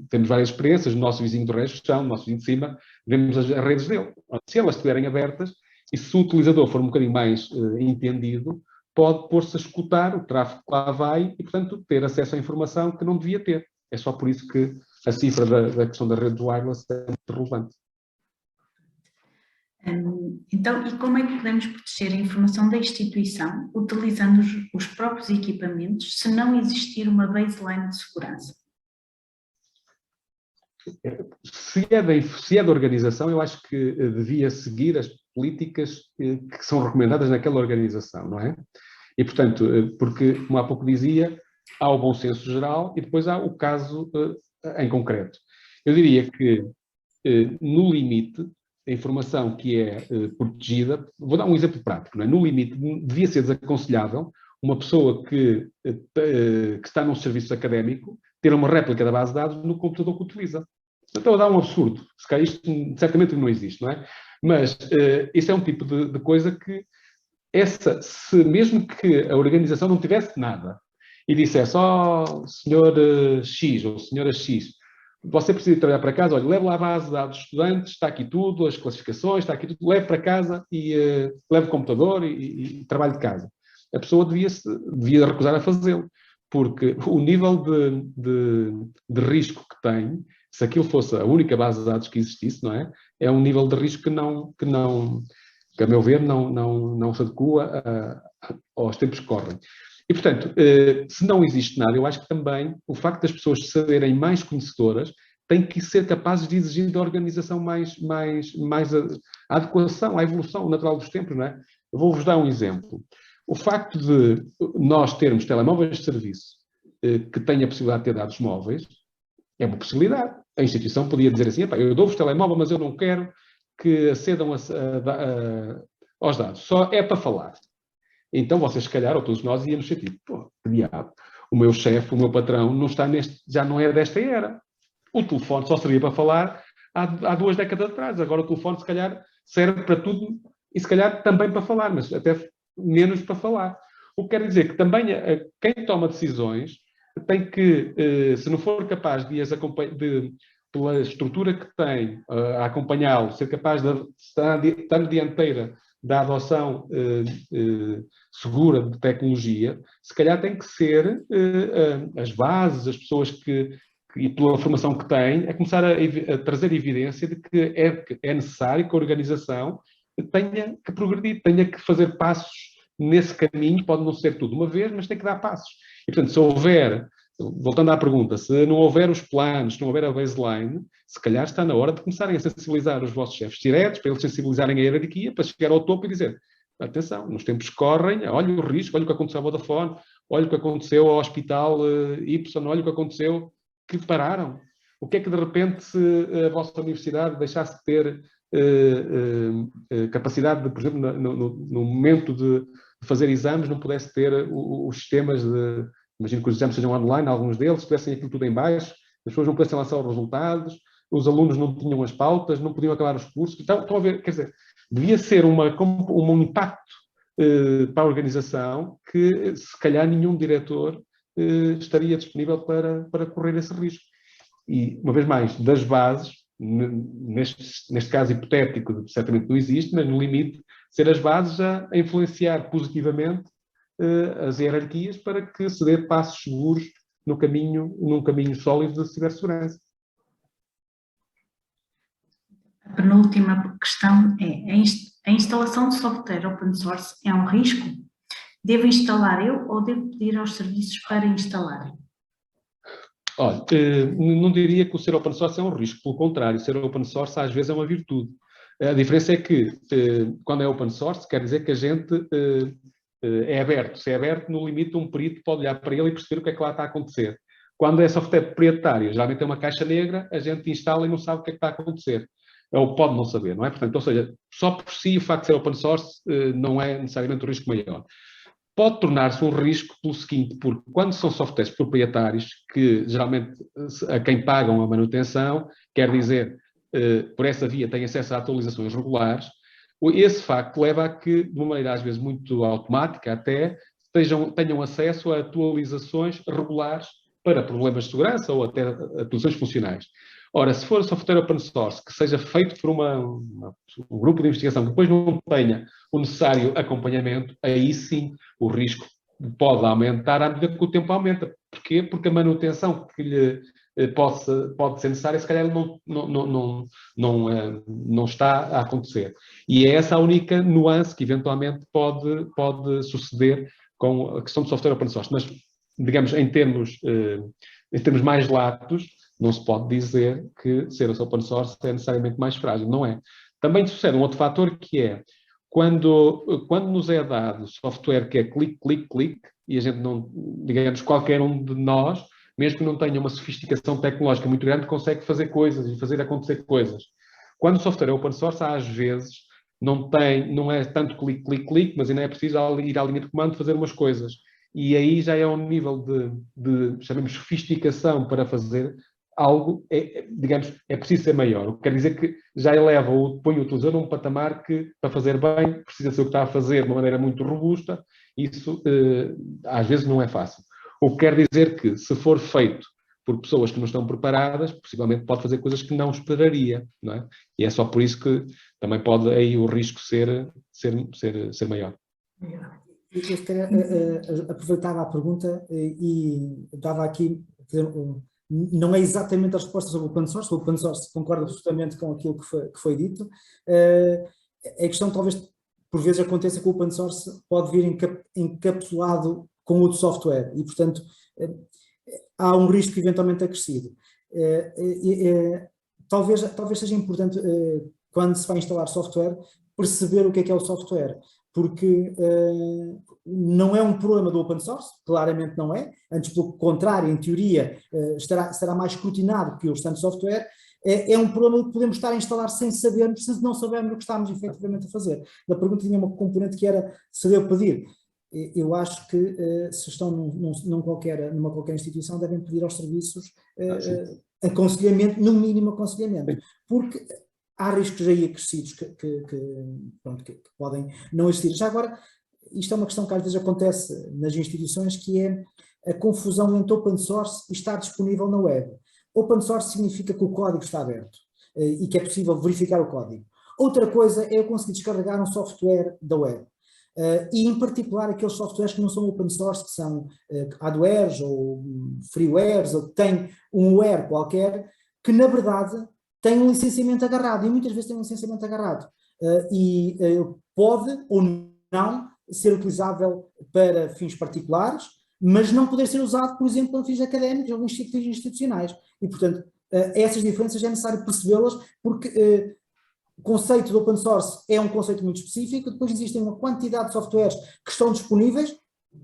temos várias experiências, no nosso vizinho do resto chão, no nosso vizinho de cima, vemos as redes dele. Se elas estiverem abertas, e se o utilizador for um bocadinho mais entendido, pode pôr-se a escutar o tráfego que lá vai e, portanto, ter acesso à informação que não devia ter. É só por isso que a cifra da questão da rede wireless é muito relevante. Então, e como é que podemos proteger a informação da instituição utilizando os próprios equipamentos se não existir uma baseline de segurança? Se é da organização, eu acho que devia seguir as políticas que são recomendadas naquela organização, não é? E, portanto, porque, como há pouco dizia, há o bom senso geral e depois há o caso em concreto. Eu diria que, no limite, a informação que é protegida, vou dar um exemplo prático, não é? No limite, devia ser desaconselhável uma pessoa que está num serviço académico ter uma réplica da base de dados no computador que utiliza. Então, dá um absurdo. Se calhar isto certamente não existe, não é? Mas isso é um tipo de coisa que, mesmo que a organização não tivesse nada e dissesse, senhor X ou senhora X, você precisa trabalhar para casa, olha, leve lá a base de dados dos estudantes, está aqui tudo, as classificações, está aqui tudo, leve para casa e leve o computador e trabalhe de casa. A pessoa devia recusar a fazê-lo, porque o nível de risco que tem, se aquilo fosse a única base de dados que existisse, não é? É um nível de risco que a meu ver, não se adequa aos tempos que correm. E, portanto, se não existe nada, eu acho que também o facto das pessoas serem mais conhecedoras tem que ser capazes de exigir da organização mais a adequação, a evolução natural dos tempos, não é? Eu vou-vos dar um exemplo. O facto de nós termos telemóveis de serviço que têm a possibilidade de ter dados móveis é uma possibilidade. A instituição podia dizer assim, eu dou-vos telemóvel, mas eu não quero que acedam aos dados. Só é para falar. Então vocês, se calhar, ou todos nós, íamos ser tipo, que diabo, o meu chefe, o meu patrão, já não é desta era. O telefone só servia para falar há 2 décadas atrás. Agora o telefone, se calhar, serve para tudo e, se calhar, também para falar, mas até menos para falar. O que quer dizer que também quem toma decisões tem que, se não for capaz pela estrutura que tem, a acompanhá-lo, ser capaz de estar na dianteira da adoção segura de tecnologia, se calhar tem que ser as bases, as pessoas e pela formação que têm, a começar a trazer evidência de que é necessário que a organização tenha que progredir, tenha que fazer passos nesse caminho, pode não ser tudo uma vez, mas tem que dar passos. E, portanto, se houver, voltando à pergunta, se não houver os planos, se não houver a baseline, se calhar está na hora de começarem a sensibilizar os vossos chefes diretos, para eles sensibilizarem a hierarquia, para chegar ao topo e dizer, atenção, nos tempos que correm, olha o risco, olha o que aconteceu à Vodafone, olha o que aconteceu ao hospital Y, olha o que aconteceu, que pararam. O que é que de repente se a vossa universidade deixasse de ter capacidade de, por exemplo, no momento de fazer exames, não pudesse ter os sistemas de... Imagino que os exames sejam online, alguns deles, tivessem aquilo tudo em baixo, as pessoas não pudessem lançar os resultados, os alunos não tinham as pautas, não podiam acabar os cursos. Então, estão a ver, quer dizer, devia ser um impacto para a organização que, se calhar, nenhum diretor estaria disponível para correr esse risco. E, uma vez mais, das bases, neste caso hipotético, certamente não existe, mas no limite, ser as bases a influenciar positivamente as hierarquias para que se dê passos seguros num caminho sólido de cibersegurança. A penúltima questão é, a instalação de software open source é um risco? Devo instalar eu ou devo pedir aos serviços para instalarem? Olha, não diria que o ser open source é um risco, pelo contrário, ser open source às vezes é uma virtude. A diferença é que, quando é open source, quer dizer que a gente é aberto. Se é aberto, no limite, um perito pode olhar para ele e perceber o que é que lá está a acontecer. Quando é software proprietário, geralmente é uma caixa negra, a gente instala e não sabe o que é que está a acontecer. Ou pode não saber, não é? Portanto, ou seja, só por si o facto de ser open source não é necessariamente um risco maior. Pode tornar-se um risco pelo seguinte, porque quando são softwares proprietários, que geralmente a quem pagam a manutenção, quer dizer, por essa via tem acesso a atualizações regulares, esse facto leva a que, de uma maneira às vezes muito automática até, tenham acesso a atualizações regulares para problemas de segurança ou até atualizações funcionais. Ora, se for software open source que seja feito por um grupo de investigação que depois não tenha o necessário acompanhamento, aí sim o risco pode aumentar à medida que o tempo aumenta. Porquê? Porque a manutenção que lhe pode ser necessária, se calhar não está a acontecer. E é essa a única nuance que eventualmente pode suceder com a questão do software open source. Mas, digamos, em termos mais latos, não se pode dizer que ser open source é necessariamente mais frágil, não é. Também sucede um outro fator que é, quando nos é dado software que é clique, clique, clique, e a gente não, digamos, qualquer um de nós, mesmo que não tenha uma sofisticação tecnológica muito grande, consegue fazer coisas e fazer acontecer coisas. Quando o software é open source, às vezes, não é tanto clique, clique, clique, mas ainda é preciso ir à linha de comando fazer umas coisas. E aí já é um nível de chamemos, sofisticação para fazer algo, digamos, é preciso ser maior. O que quer dizer que já põe o utilizador num patamar que, para fazer bem, precisa ser o que está a fazer de uma maneira muito robusta. Isso, às vezes, não é fácil. O que quer dizer que, se for feito por pessoas que não estão preparadas, possivelmente pode fazer coisas que não esperaria, não é? E é só por isso que também pode aí o risco ser maior. Eu se calhar aproveitava a pergunta e dava aqui, não é exatamente a resposta sobre o open source, concordo absolutamente com aquilo que foi dito. A questão talvez por vezes aconteça que o open source pode vir encapsulado com outro software e, portanto, há um risco eventualmente acrescido. Talvez seja importante, quando se vai instalar software, perceber o que é o software, porque não é um problema do open source, claramente não é, antes pelo contrário, em teoria, estará mais escrutinado que o restante software. É um problema que podemos estar a instalar sem sabermos, se não sabermos o que estamos efetivamente a fazer. A pergunta tinha uma componente que era se deu pedir. Eu acho que se estão numa qualquer instituição devem pedir aos serviços aconselhamento, no mínimo aconselhamento, porque há riscos aí acrescidos que podem não existir. Já agora, isto é uma questão que às vezes acontece nas instituições, que é a confusão entre open source e estar disponível na web. Open source significa que o código está aberto e que é possível verificar o código. Outra coisa é eu conseguir descarregar um software da web. E em particular aqueles softwares que não são open source, que são hardwares ou freewares, ou que têm um ware qualquer, que na verdade tem um licenciamento agarrado, e muitas vezes tem um licenciamento agarrado, e pode ou não ser utilizável para fins particulares, mas não poder ser usado, por exemplo, para fins académicos ou fins institucionais. E, portanto, essas diferenças é necessário percebê-las, porque o conceito do open source é um conceito muito específico. Depois existem uma quantidade de softwares que estão disponíveis,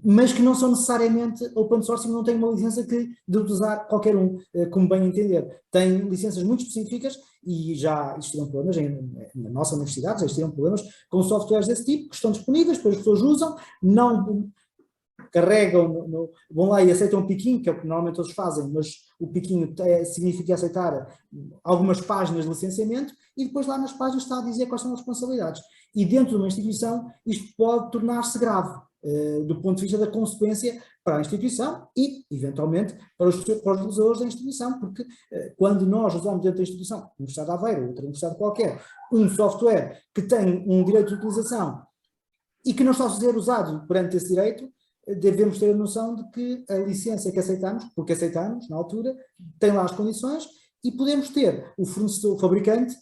mas que não são necessariamente open source e não têm uma licença de utilizar qualquer um, como bem entender. Tem licenças muito específicas e já existiram problemas, na nossa universidade já existiram problemas com softwares desse tipo, que estão disponíveis, depois as pessoas usam, não carregam, vão lá e aceitam o piquinho, que é o que normalmente todos fazem, mas o piquinho significa aceitar algumas páginas de licenciamento e depois lá nas páginas está a dizer quais são as responsabilidades. E dentro de uma instituição isto pode tornar-se grave, do ponto de vista da consequência para a instituição e, eventualmente, para os utilizadores da instituição, porque quando nós usamos dentro da instituição, Universidade de Aveiro ou outra universidade qualquer, um software que tem um direito de utilização e que não está a ser usado perante esse direito, devemos ter a noção de que a licença que aceitamos, porque aceitamos na altura, tem lá as condições e podemos ter o fornecedor, o fabricante,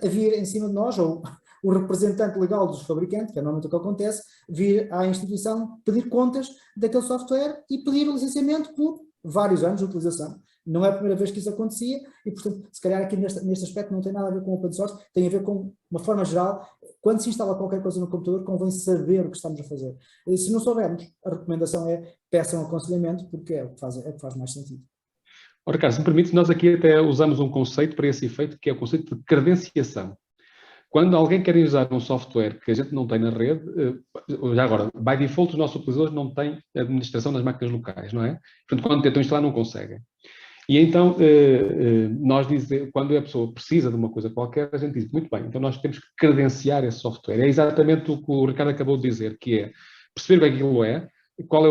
a vir em cima de nós, ou o representante legal dos fabricantes, que é normalmente o que acontece, vir à instituição pedir contas daquele software e pedir o licenciamento por vários anos de utilização. Não é a primeira vez que isso acontecia e, portanto, se calhar aqui neste aspecto não tem nada a ver com open source, tem a ver com, uma forma geral, quando se instala qualquer coisa no computador, convém saber o que estamos a fazer. E se não soubermos, a recomendação é peçam aconselhamento, porque é o que faz mais sentido. Ora, Carlos, se me permite, nós aqui até usamos um conceito para esse efeito, que é o conceito de credenciação. Quando alguém quer usar um software que a gente não tem na rede, já agora, by default, os nossos utilizadores não têm administração nas máquinas locais, não é? Portanto, quando tentam instalar, não conseguem. E então, quando a pessoa precisa de uma coisa qualquer, a gente diz, muito bem, então nós temos que credenciar esse software. É exatamente o que o Ricardo acabou de dizer, que é perceber o que aquilo é, qual é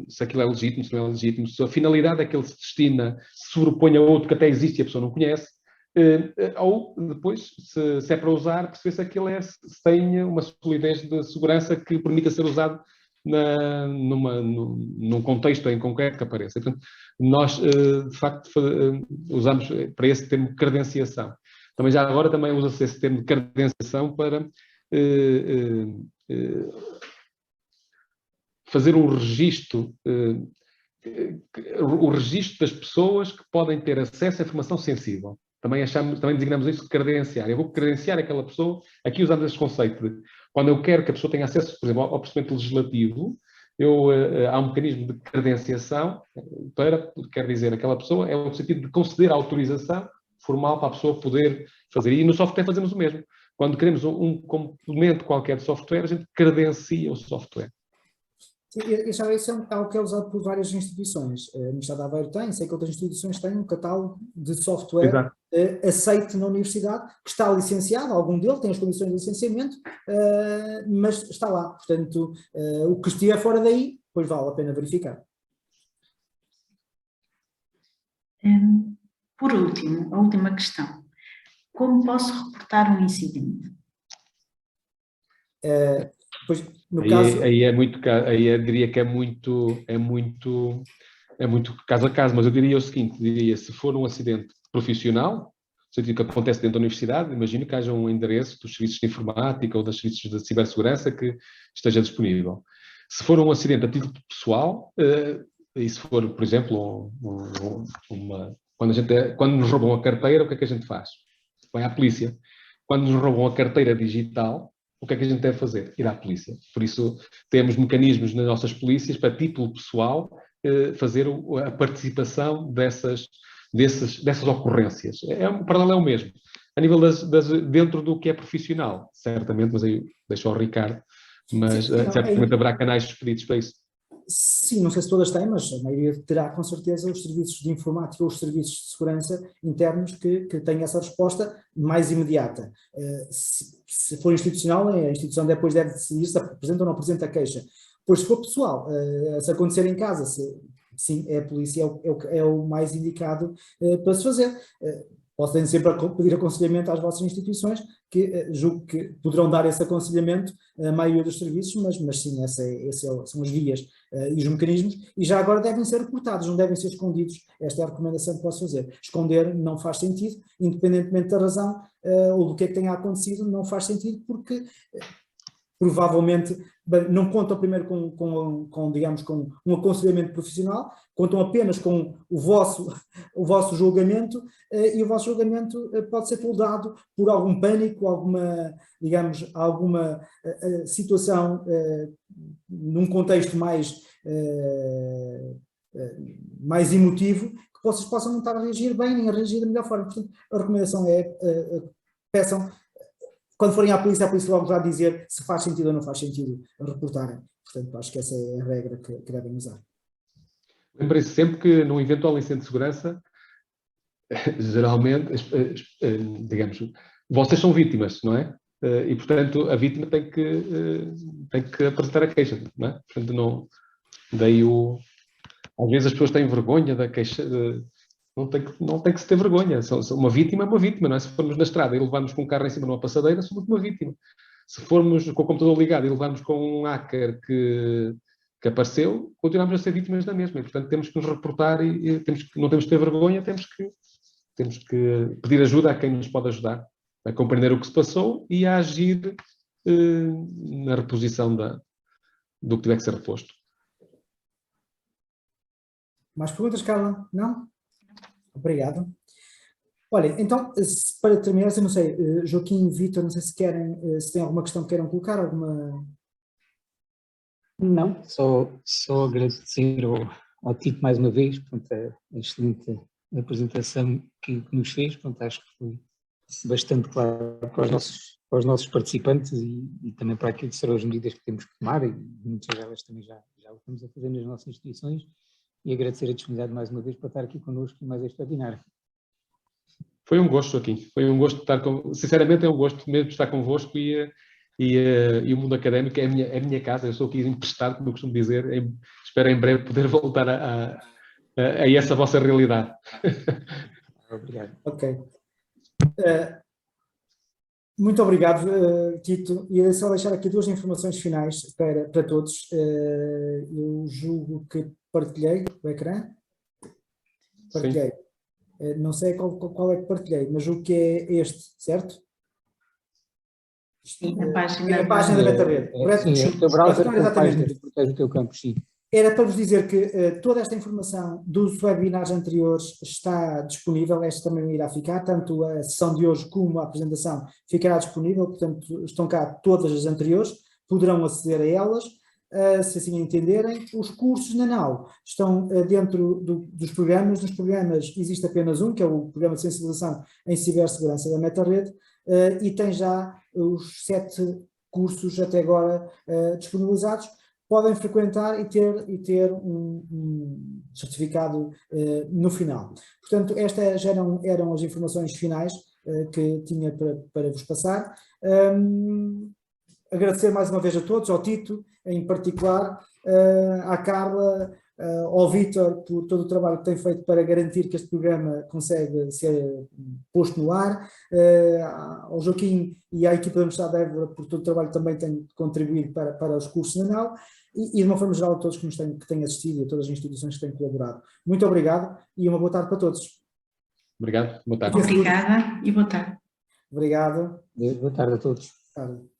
se aquilo é legítimo, se não é legítimo, se a finalidade a que ele se destina se sobrepõe a outro que até existe e a pessoa não conhece, ou depois, se é para usar, perceber se aquilo se tem uma solidez de segurança que permita ser usado num contexto em concreto que apareça. Portanto, nós, de facto, usamos para esse termo credenciação. Também já agora também usa-se esse termo de credenciação para fazer o registro das pessoas que podem ter acesso à informação sensível. Também designamos isso de credenciar. Eu vou credenciar aquela pessoa. Aqui usamos esse conceito de quando eu quero que a pessoa tenha acesso, por exemplo, ao procedimento legislativo, há um mecanismo de credenciação quer dizer, aquela pessoa é o sentido de conceder a autorização formal para a pessoa poder fazer. E no software fazemos o mesmo. Quando queremos um complemento qualquer de software, a gente credencia o software. Sim, isso é algo que é usado por várias instituições. A Universidade de Aveiro tem, sei que outras instituições têm um catálogo de software aceito na universidade, que está licenciado, algum dele tem as condições de licenciamento, mas está lá. Portanto, o que estiver fora daí, pois vale a pena verificar. Por último, a última questão. Como posso reportar um incidente? Pois, no caso... Aí eu diria que é muito caso a caso, mas eu diria o seguinte, se for um acidente profissional, no sentido que acontece dentro da universidade, imagino que haja um endereço dos serviços de informática ou dos serviços de cibersegurança que esteja disponível. Se for um acidente a título pessoal, e se for, por exemplo, quando nos roubam a carteira, o que é que a gente faz? Vai à polícia. Quando nos roubam a carteira digital, o que é que a gente deve fazer? Ir à polícia. Por isso, temos mecanismos nas nossas polícias para, título pessoal, fazer a participação dessas ocorrências. O paralelo é o mesmo. A nível dentro do que é profissional, certamente, mas aí deixo ao Ricardo, mas certamente haverá canais expedidos para isso. Sim, não sei se todas têm, mas a maioria terá com certeza os serviços de informática ou os serviços de segurança internos que têm essa resposta mais imediata. Se for institucional, a instituição depois deve decidir se apresenta ou não apresenta a queixa. Pois se for pessoal, se acontecer em casa, sim, a polícia é o mais indicado para se fazer. Podem sempre pedir aconselhamento às vossas instituições, que julgo que poderão dar esse aconselhamento a maioria dos serviços, mas sim, são as vias e os mecanismos, e já agora devem ser reportados, não devem ser escondidos. Esta é a recomendação que posso fazer. Esconder não faz sentido, independentemente da razão ou do que é que tenha acontecido, não faz sentido, porque provavelmente não contam primeiro digamos, com um aconselhamento profissional, contam apenas com o vosso julgamento, e o vosso julgamento pode ser toldado por algum pânico, alguma situação num contexto mais emotivo, que vocês possam não estar a reagir bem, nem a reagir da melhor forma. Portanto, a recomendação é peçam. Quando forem à polícia logo vai dizer se faz sentido ou não faz sentido reportarem. Portanto, acho que essa é a regra que devem usar. Lembrem-se sempre que num eventual incêndio de segurança, geralmente, digamos, vocês são vítimas, não é? E, portanto, a vítima tem que apresentar a queixa, não é? Portanto, às vezes as pessoas têm vergonha da queixa. Não tem que se ter vergonha. Uma vítima é uma vítima, não é? Se formos na estrada e levarmos com um carro em cima numa passadeira, somos uma vítima. Se formos com o computador ligado e levarmos com um hacker que apareceu, continuamos a ser vítimas da mesma. E, portanto, temos que nos reportar e não temos que ter vergonha, temos que pedir ajuda a quem nos pode ajudar a compreender o que se passou e a agir na reposição do que tiver que ser reposto. Mais perguntas, Carla? Não? Obrigado. Olha, então, para terminar, eu não sei, Joaquim e Vítor, não sei se têm alguma questão que queiram colocar, alguma... Não, só agradecer ao Tito mais uma vez, portanto, a excelente apresentação que nos fez, portanto, acho que foi bastante claro para os nossos participantes e também para aquilo que serão as medidas que temos que tomar, e muitas delas também já o estamos a fazer nas nossas instituições, e agradecer a disponibilidade mais uma vez para estar aqui connosco e mais este webinar. Foi um gosto, Joaquim, foi um gosto estar sinceramente é um gosto mesmo de estar convosco e o mundo académico é a minha casa, eu sou aqui emprestado, como eu costumo dizer, espero em breve poder voltar a essa vossa realidade. Obrigado. Ok. Muito obrigado, Tito. E só deixar aqui duas informações finais para todos. Eu julgo que partilhei o ecrã. Partilhei. Não sei qual é que partilhei, mas julgo que é este, certo? Sim, a página da MetaRede. Sim, o teu browser com a página que protege o teu campus, sim. Era para vos dizer que toda esta informação dos webinars anteriores está disponível, esta também irá ficar, tanto a sessão de hoje como a apresentação ficará disponível, portanto estão cá todas as anteriores, poderão aceder a elas, se assim entenderem. Os cursos na NAU estão dentro dos programas, nos programas existe apenas um, que é o Programa de Sensibilização em Cibersegurança da MetaRede, e tem já os 7 cursos até agora disponibilizados. Podem frequentar e ter um certificado no final. Portanto, estas eram as informações finais que tinha para vos passar. Agradecer mais uma vez a todos, ao Tito em particular, à Carla, ao Vítor por todo o trabalho que tem feito para garantir que este programa consegue ser posto no ar, ao Joaquim e à equipa da Universidade de Évora por todo o trabalho que também tem contribuído para os cursos na NAU, e de uma forma geral a todos que têm assistido e a todas as instituições que têm colaborado. Muito obrigado e uma boa tarde para todos. Obrigado, boa tarde. Obrigada e boa tarde. Obrigado. Boa tarde a todos. Boa tarde.